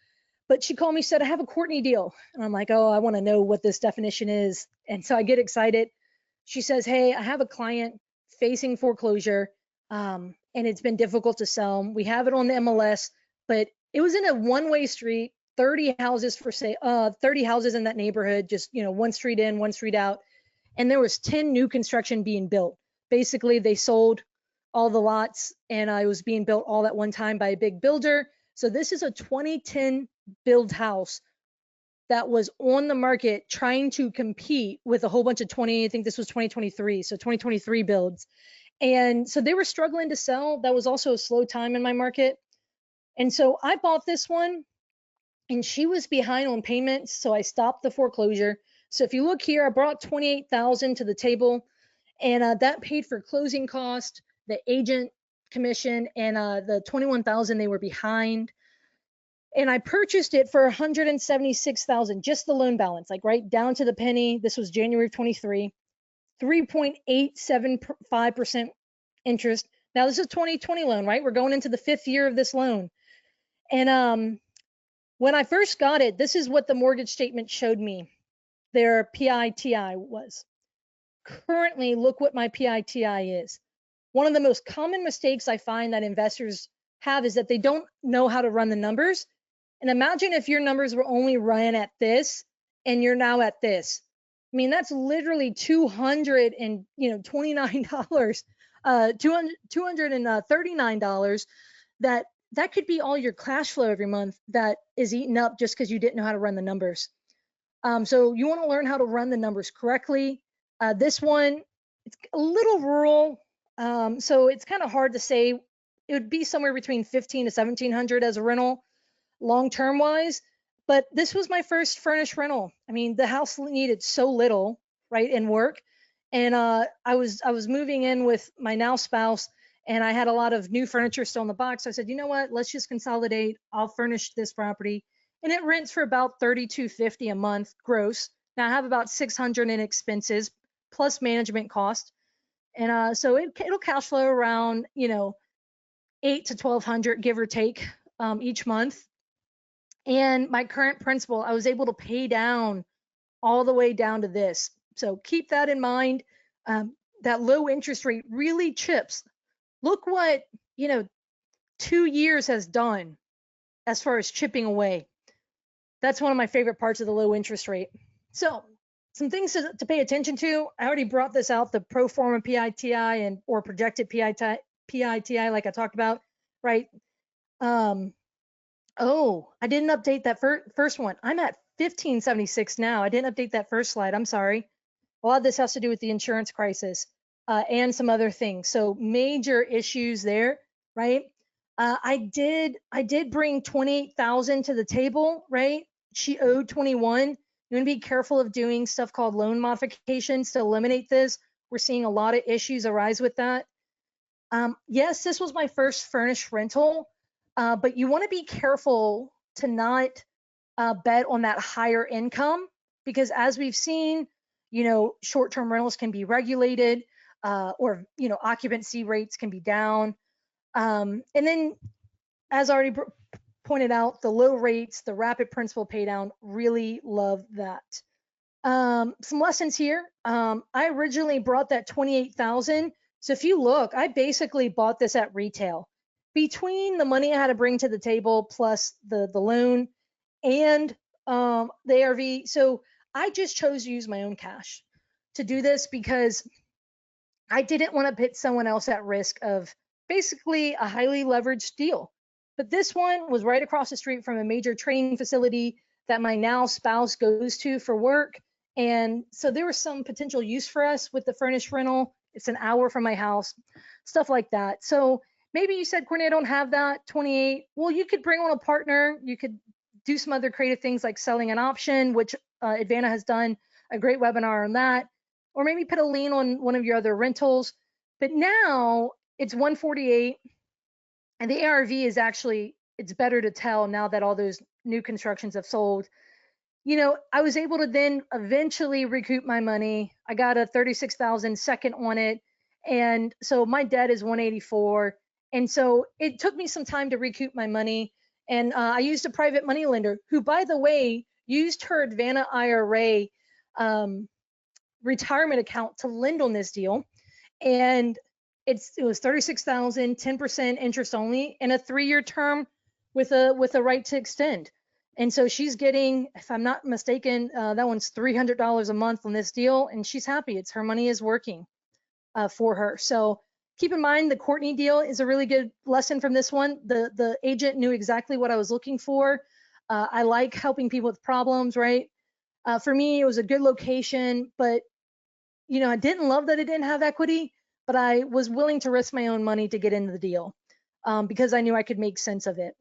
But she called me, said, I have a Courtney deal. And I'm like, oh, I want to know what this definition is. And so I get excited. She says, hey, I have a client facing foreclosure, and it's been difficult to sell. We have it on the MLS, but it was in a one-way street, 30 houses for sale, 30 houses in that neighborhood, just, one street in, one street out. And there was 10 new construction being built. Basically, they sold all the lots, and it was being built all at one time by a big builder. So this is a 2010 build house that was on the market trying to compete with a whole bunch of I think this was 2023, so 2023 builds. And so they were struggling to sell. That was also a slow time in my market. And so I bought this one, and she was behind on payments, so I stopped the foreclosure. So if you look here, I brought 28,000 to the table, and that paid for closing cost, the agent commission, and the 21,000 they were behind. And I purchased it for 176,000, just the loan balance, like right down to the penny. This was January of 23, 3.875% interest. Now this is a 2020 loan, right? We're going into the 5th year of this loan. And when I first got it, this is what the mortgage statement showed me. Their PITI was. Currently, look what my PITI is. One of the most common mistakes I find that investors have is that they don't know how to run the numbers. And imagine if your numbers were only run at this and you're now at this. I mean, that's literally $229, $239 that could be all your cash flow every month that is eaten up just because you didn't know how to run the numbers. So you want to learn how to run the numbers correctly. This one, it's a little rural, so it's kind of hard to say. It would be somewhere between 1,500 to 1,700 as a rental, long-term wise. But this was my first furnished rental. I mean, the house needed so little, right, in work, and I was moving in with my now spouse, and I had a lot of new furniture still in the box. So I said, you know what? Let's just consolidate. I'll furnish this property, and it rents for about $3,250 a month gross. Now I have about 600 in expenses plus management cost, and so it'll cash flow around 8 to 1,200 give or take each month. And my current principal, I was able to pay down all the way down to this. So keep that in mind. That low interest rate really chips. Look what 2 years has done as far as chipping away. That's one of my favorite parts of the low interest rate. So some things to pay attention to. I already brought this out, the pro forma PITI or projected PITI like I talked about, right? Oh, I didn't update that first one. I'm at 1576 now. I didn't update that first slide. I'm sorry. A lot of this has to do with the insurance crisis and some other things. So major issues there, right? I did bring 28,000 to the table, right? She owed 21. You want to be careful of doing stuff called loan modifications to eliminate this. We're seeing a lot of issues arise with that. Yes, this was my first furnished rental, but you want to be careful to not bet on that higher income, because as we've seen, short-term rentals can be regulated, or occupancy rates can be down. And then, as already pointed out, the low rates, the rapid principal pay down, really love that. Some lessons here. I originally brought that 28,000. So if you look, I basically bought this at retail. Between the money I had to bring to the table plus the loan and the ARV, so I just chose to use my own cash to do this because I didn't want to put someone else at risk of basically a highly leveraged deal. But this one was right across the street from a major training facility that my now spouse goes to for work. And so there was some potential use for us with the furnished rental. It's an hour from my house, stuff like that. So maybe you said, Courtney, I don't have that 28. Well, you could bring on a partner. You could do some other creative things like selling an option, which Advanta has done a great webinar on that, or maybe put a lien on one of your other rentals. But now it's 148, and the ARV is actually, it's better to tell now that all those new constructions have sold. I was able to then eventually recoup my money. I got a 36,000 second on it. And so my debt is 184. And so it took me some time to recoup my money. And I used a private money lender who, by the way, used her Advanta IRA retirement account to lend on this deal. And it was 36,000, 10% interest only, and a 3-year term with a right to extend. And so she's getting, if I'm not mistaken, that one's $300 a month on this deal, and she's happy. It's her money is working for her. So Keep in mind the Courtney deal is a really good lesson from this one. The agent knew exactly what I was looking for. I like helping people with problems, right? For me, it was a good location, but I didn't love that it didn't have equity, but I was willing to risk my own money to get into the deal because I knew I could make sense of it.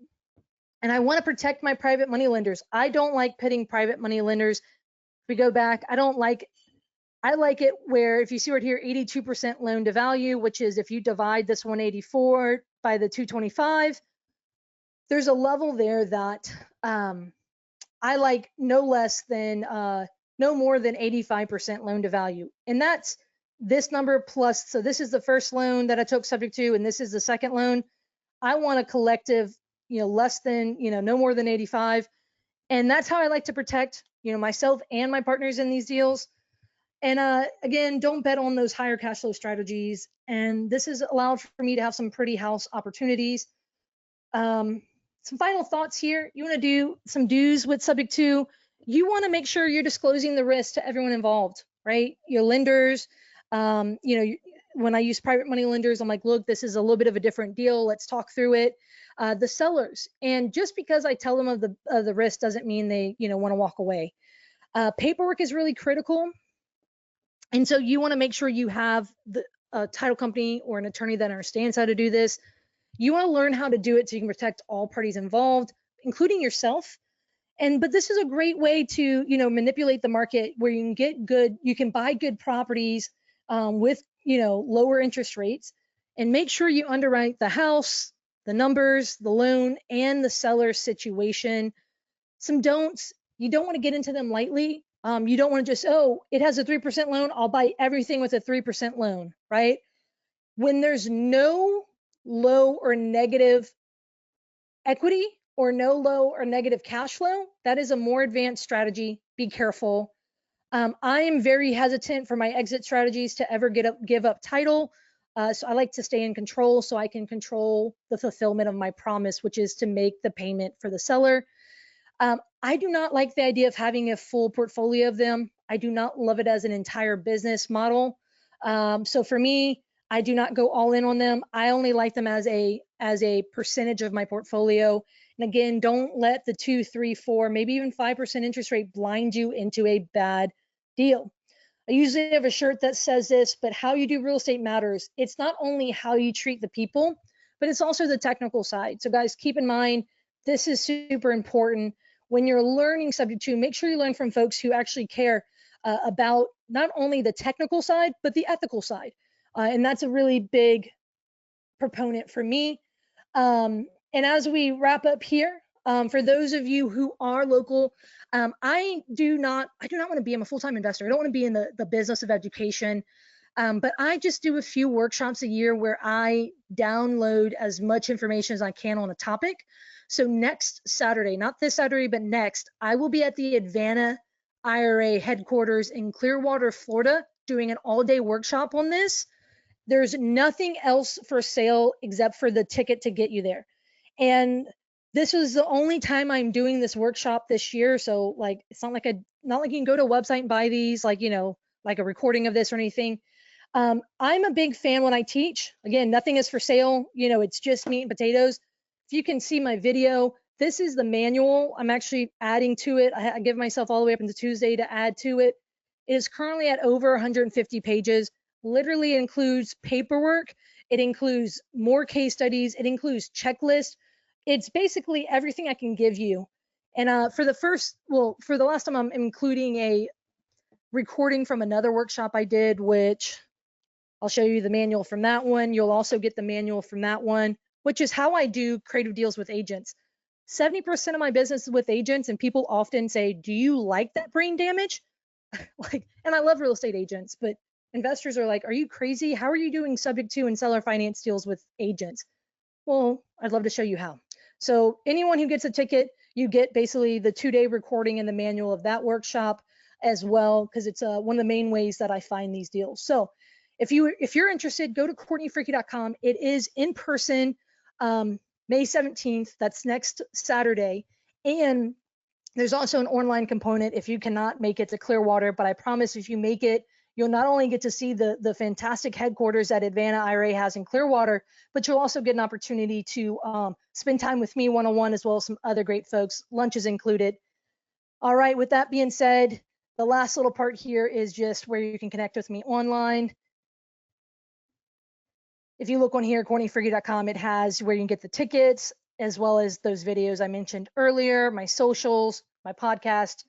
And I want to protect my private money lenders. I don't like pitting private money lenders. If we go back, I like it where, if you see right here, 82% loan to value, which is if you divide this 184 by the 225, there's a level there that I like no more than 85% loan to value. And that's this number plus, so this is the first loan that I took subject to, and this is the second loan. I want a collective, less than, no more than 85. And that's how I like to protect, myself and my partners in these deals. And again, don't bet on those higher cash flow strategies. And this has allowed for me to have some pretty house opportunities. Some final thoughts here. You want to do some do's with subject to. You want to make sure you're disclosing the risk to everyone involved, right? Your lenders, when I use private money lenders, I'm like, look, this is a little bit of a different deal. Let's talk through it. The sellers, and just because I tell them of the risk doesn't mean they, want to walk away. Paperwork is really critical. And so you want to make sure you have a title company or an attorney that understands how to do this. You want to learn how to do it so you can protect all parties involved, including yourself. But this is a great way to, manipulate the market where you can buy good properties with, lower interest rates, and make sure you underwrite the house, the numbers, the loan, and the seller's situation. Some don'ts, you don't want to get into them lightly. You don't want to just, it has a 3% loan, I'll buy everything with a 3% loan, right? When there's no low or negative equity or no low or negative cash flow, that is a more advanced strategy. Be careful. I am very hesitant for my exit strategies to ever give up title. So I like to stay in control so I can control the fulfillment of my promise, which is to make the payment for the seller. I do not like the idea of having a full portfolio of them. I do not love it as an entire business model. So for me, I do not go all in on them. I only like them as a percentage of my portfolio. And again, don't let the 2, 3, 4, maybe even 5% interest rate blind you into a bad deal. I usually have a shirt that says this, but how you do real estate matters. It's not only how you treat the people, but it's also the technical side. So guys, keep in mind, this is super important. When you're learning subject to, make sure you learn from folks who actually care about not only the technical side, but the ethical side. And that's a really big proponent for me. And as we wrap up here, for those of you who are local, I do not want to be, I'm a full-time investor. I don't want to be in the business of education. But I just do a few workshops a year where I download as much information as I can on a topic. So next Saturday, not this Saturday, but next, I will be at the Advanta IRA headquarters in Clearwater, Florida, doing an all-day workshop on this. There's nothing else for sale except for the ticket to get you there. And this was the only time I'm doing this workshop this year. So like, it's not like you can go to a website and buy these, like a recording of this or anything. I'm a big fan when I teach. Again, nothing is for sale. It's just meat and potatoes. If you can see my video, this is the manual. I'm actually adding to it. I give myself all the way up into Tuesday to add to it. It is currently at over 150 pages. Literally, it includes paperwork. It includes more case studies. It includes checklists. It's basically everything I can give you. And for the last time, I'm including a recording from another workshop I did, which I'll show you the manual from that one. You'll also get the manual from that one, which is how I do creative deals with agents. 70% of my business is with agents, and people often say, do you like that brain damage? And I love real estate agents, but investors are like, are you crazy? How are you doing subject to and seller finance deals with agents? Well, I'd love to show you how. So anyone who gets a ticket, you get basically the 2-day recording and the manual of that workshop as well, because it's one of the main ways that I find these deals. So if you're interested, go to CourtneyFricke.com. It is in person, May 17th. That's next Saturday. And there's also an online component if you cannot make it to Clearwater, but I promise if you make it, You'll not only get to see the fantastic headquarters that Advanta IRA has in Clearwater, but you'll also get an opportunity to spend time with me one-on-one, as well as some other great folks, lunches included. All right, with that being said, the last little part here is just where you can connect with me online. If you look on here, CourtneyFricke.com, it has where you can get the tickets, as well as those videos I mentioned earlier, my socials, my podcast.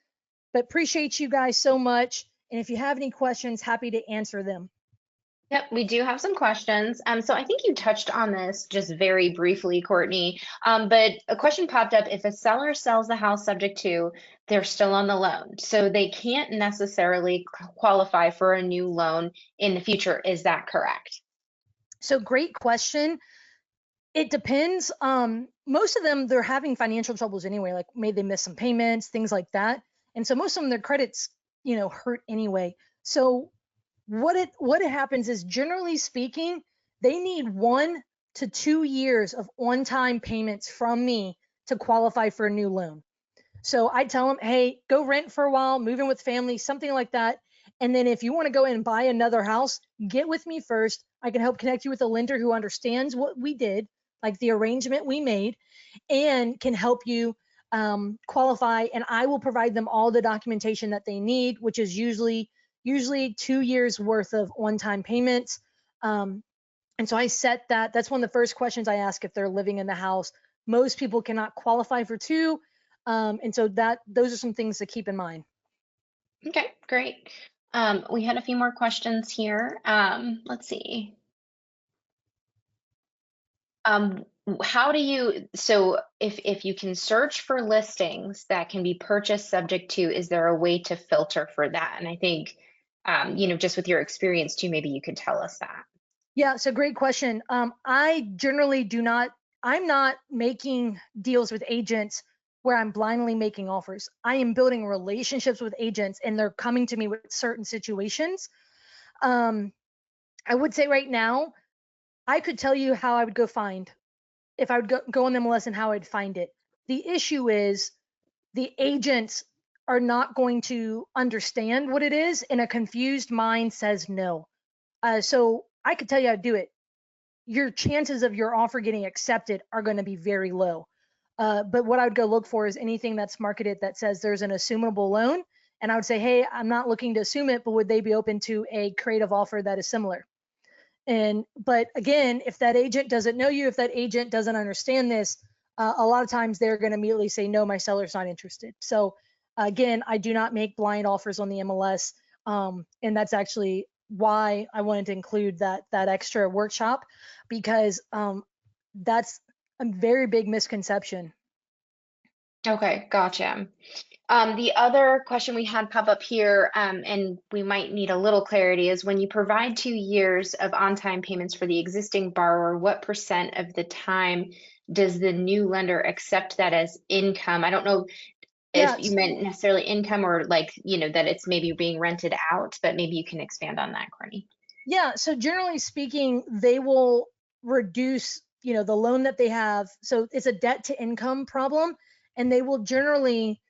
But appreciate you guys so much. And if you have any questions, happy to answer them. Yep, we do have some questions. So I think you touched on this just very briefly, Courtney. But a question popped up: if a seller sells the house subject to, they're still on the loan, so they can't necessarily qualify for a new loan in the future. Is that correct? So great question. It depends. Most of them, they're having financial troubles anyway, like maybe they miss some payments, things like that. And so most of them, their credits, hurt anyway. So what happens is, generally speaking, they need 1 to 2 years of on-time payments from me to qualify for a new loan. So I tell them, hey, go rent for a while, move in with family, something like that. And then if you want to go in and buy another house, get with me first. I can help connect you with a lender who understands what we did, like the arrangement we made, and can help you qualify. And I will provide them all the documentation that they need, which is usually 2 years worth of on-time payments. And so I set that. That's one of the first questions I ask if they're living in the house. Most people cannot qualify for 2. And so those are some things to keep in mind. Okay, great. We had a few more questions here. Let's see. How do you, so if you can search for listings that can be purchased subject to, is there a way to filter for that? And I think, just with your experience too, maybe you could tell us that. Yeah, so great question. I generally I'm not making deals with agents where I'm blindly making offers. I am building relationships with agents, and they're coming to me with certain situations. I would say right now, I could tell you how I would go find, if I would go on the MLS and how I'd find it. The issue is the agents are not going to understand what it is, and a confused mind says no. So I could tell you how to do it. Your chances of your offer getting accepted are going to be very low. But what I would go look for is anything that's marketed that says there's an assumable loan. And I would say, hey, I'm not looking to assume it, but would they be open to a creative offer that is similar? But again, if that agent doesn't know you, if that agent doesn't understand this, a lot of times they're going to immediately say, no, my seller's not interested. So again, I do not make blind offers on the MLS. And that's actually why I wanted to include that extra workshop, because that's a very big misconception. Okay, gotcha. The other question we had pop up here, and we might need a little clarity, is when you provide 2 years of on-time payments for the existing borrower, what percent of the time does the new lender accept that as income? I don't know if you meant necessarily income, or like, that it's maybe being rented out, but maybe you can expand on that, Courtney. Yeah, so generally speaking, they will reduce, the loan that they have. So it's a debt to income problem, and they will generally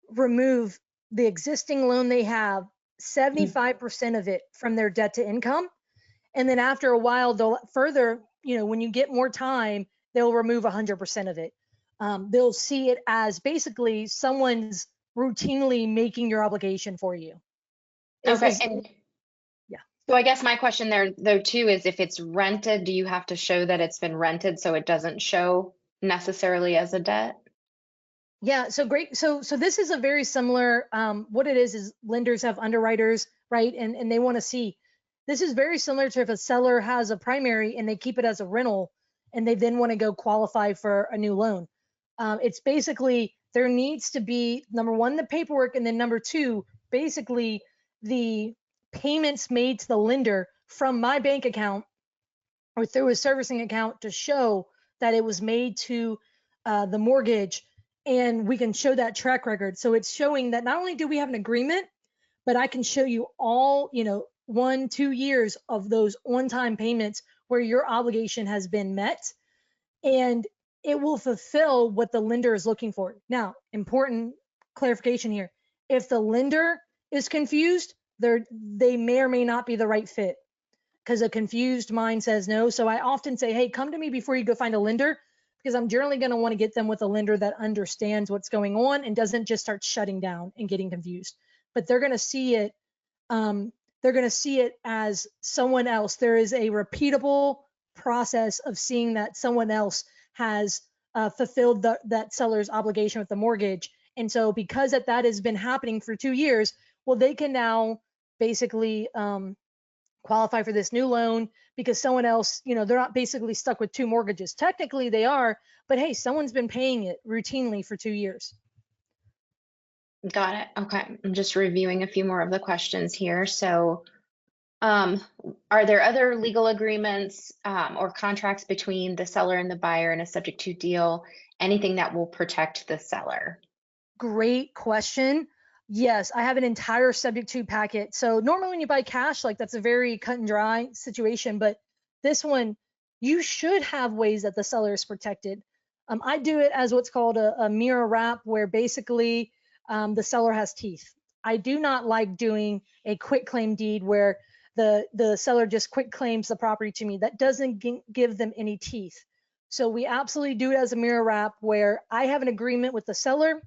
remove the existing loan they have, 75% of it, from their debt to income. And then after a while, they'll further, when you get more time, they'll remove 100% of it. They'll see it as basically someone's routinely making your obligation for you. Okay. Yeah. So I guess my question there though too is, if it's rented, do you have to show that it's been rented so it doesn't show necessarily as a debt? Yeah, so great. So this is a very similar, what it is lenders have underwriters, right? And they want to see, this is very similar to if a seller has a primary and they keep it as a rental and they then want to go qualify for a new loan. It's basically, there needs to be, number one, the paperwork, and then number two, basically the payments made to the lender from my bank account or through a servicing account to show that it was made to the mortgage, and we can show that track record. So it's showing that not only do we have an agreement, but I can show you all, 1, 2 years of those on-time payments where your obligation has been met, and it will fulfill what the lender is looking for. Now, important clarification here. If the lender is confused, they may or may not be the right fit, because a confused mind says no. So I often say, hey, come to me before you go find a lender, because I'm generally going to want to get them with a lender that understands what's going on and doesn't just start shutting down and getting confused. But they're going to see it. They're going to see it as someone else. There is a repeatable process of seeing that someone else has fulfilled that seller's obligation with the mortgage. And so because that has been happening for 2 years, well, they can now basically qualify for this new loan because someone else, they're not basically stuck with 2 mortgages. Technically they are, but hey, someone's been paying it routinely for 2 years. Got it. Okay. I'm just reviewing a few more of the questions here. So, are there other legal agreements or contracts between the seller and the buyer in a subject to deal? Anything that will protect the seller? Great question. Yes, I have an entire subject to packet. So normally when you buy cash, like that's a very cut and dry situation, but this one, you should have ways that the seller is protected. I do it as what's called a mirror wrap, where basically the seller has teeth. I do not like doing a quit claim deed where the seller just quit claims the property to me. That doesn't give them any teeth. So we absolutely do it as a mirror wrap, where I have an agreement with the seller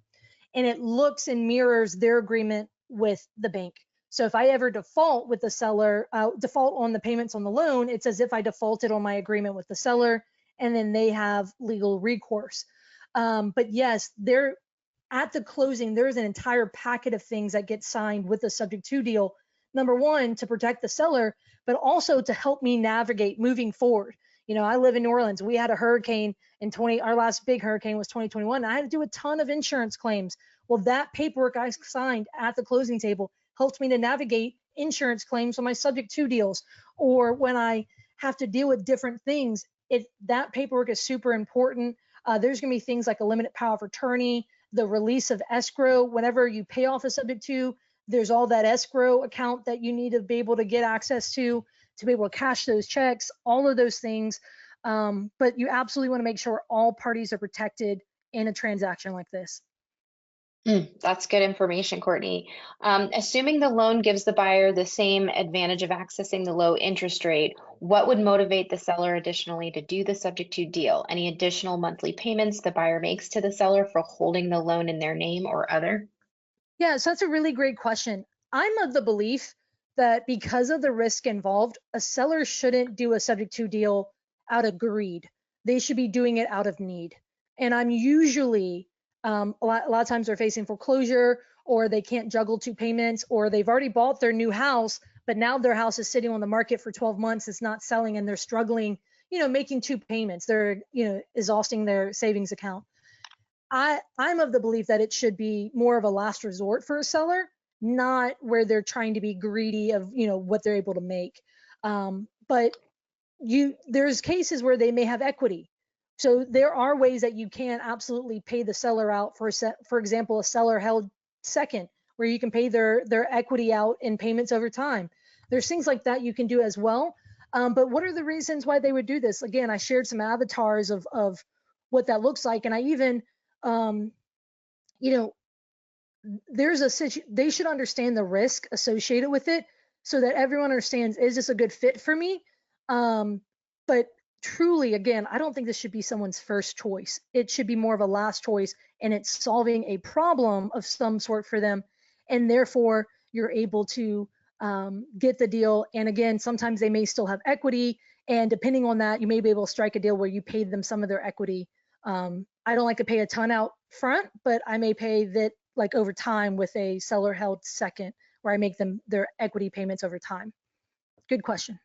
and it looks and mirrors their agreement with the bank. So if I ever default with the seller, default on the payments on the loan, it's as if I defaulted on my agreement with the seller, and then they have legal recourse. But yes, at the closing, there's an entire packet of things that get signed with the subject to deal. Number one, to protect the seller, but also to help me navigate moving forward. I live in New Orleans. We had a hurricane in our last big hurricane was 2021. I had to do a ton of insurance claims. Well, that paperwork I signed at the closing table helped me to navigate insurance claims on my subject to deals. Or when I have to deal with different things, that paperwork is super important. There's going to be things like a limited power of attorney, the release of escrow. Whenever you pay off a subject to, there's all that escrow account that you need to be able to get access to be able to cash those checks, all of those things. But you absolutely want to make sure all parties are protected in a transaction like this. That's good information, Courtney. Assuming the loan gives the buyer the same advantage of accessing the low interest rate, what would motivate the seller additionally to do the subject to deal? Any additional monthly payments the buyer makes to the seller for holding the loan in their name or other? Yeah, so that's a really great question. I'm of the belief that because of the risk involved, a seller shouldn't do a subject to deal out of greed. They should be doing it out of need. And I'm usually, a lot of times they're facing foreclosure, or they can't juggle 2 payments, or they've already bought their new house, but now their house is sitting on the market for 12 months. It's not selling and they're struggling, making 2 payments. They're, exhausting their savings account. I'm of the belief that it should be more of a last resort for a seller, not where they're trying to be greedy of what they're able to make. But there's cases where they may have equity, so there are ways that you can absolutely pay the seller out for example, a seller held second, where you can pay their equity out in payments over time. There's things like that you can do as well. But what are the reasons why they would do this? Again, I shared some avatars of what that looks like, and I even they should understand the risk associated with it, so that everyone understands, is this a good fit for me? But truly, again, I don't think this should be someone's first choice. It should be more of a last choice, and it's solving a problem of some sort for them, and therefore you're able to get the deal. And again, sometimes they may still have equity, and depending on that, you may be able to strike a deal where you paid them some of their equity. I don't like to pay a ton out front, but I may pay that like over time with a seller held second, where I make them their equity payments over time. Good question.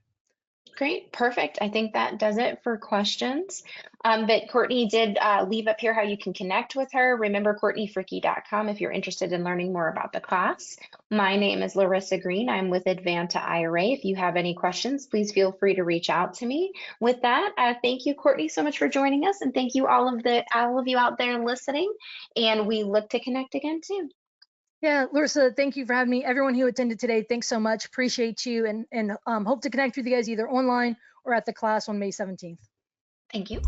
Great, perfect. I think that does it for questions. But Courtney did leave up here how you can connect with her. Remember, CourtneyFricke.com if you're interested in learning more about the class. My name is Larissa Greene. I'm with Advanta IRA. If you have any questions, please feel free to reach out to me. With that, thank you, Courtney, so much for joining us, and thank you all of you out there listening. And we look to connect again soon. Yeah, Larissa, thank you for having me. Everyone who attended today, thanks so much. Appreciate you, and hope to connect with you guys either online or at the class on May 17th. Thank you.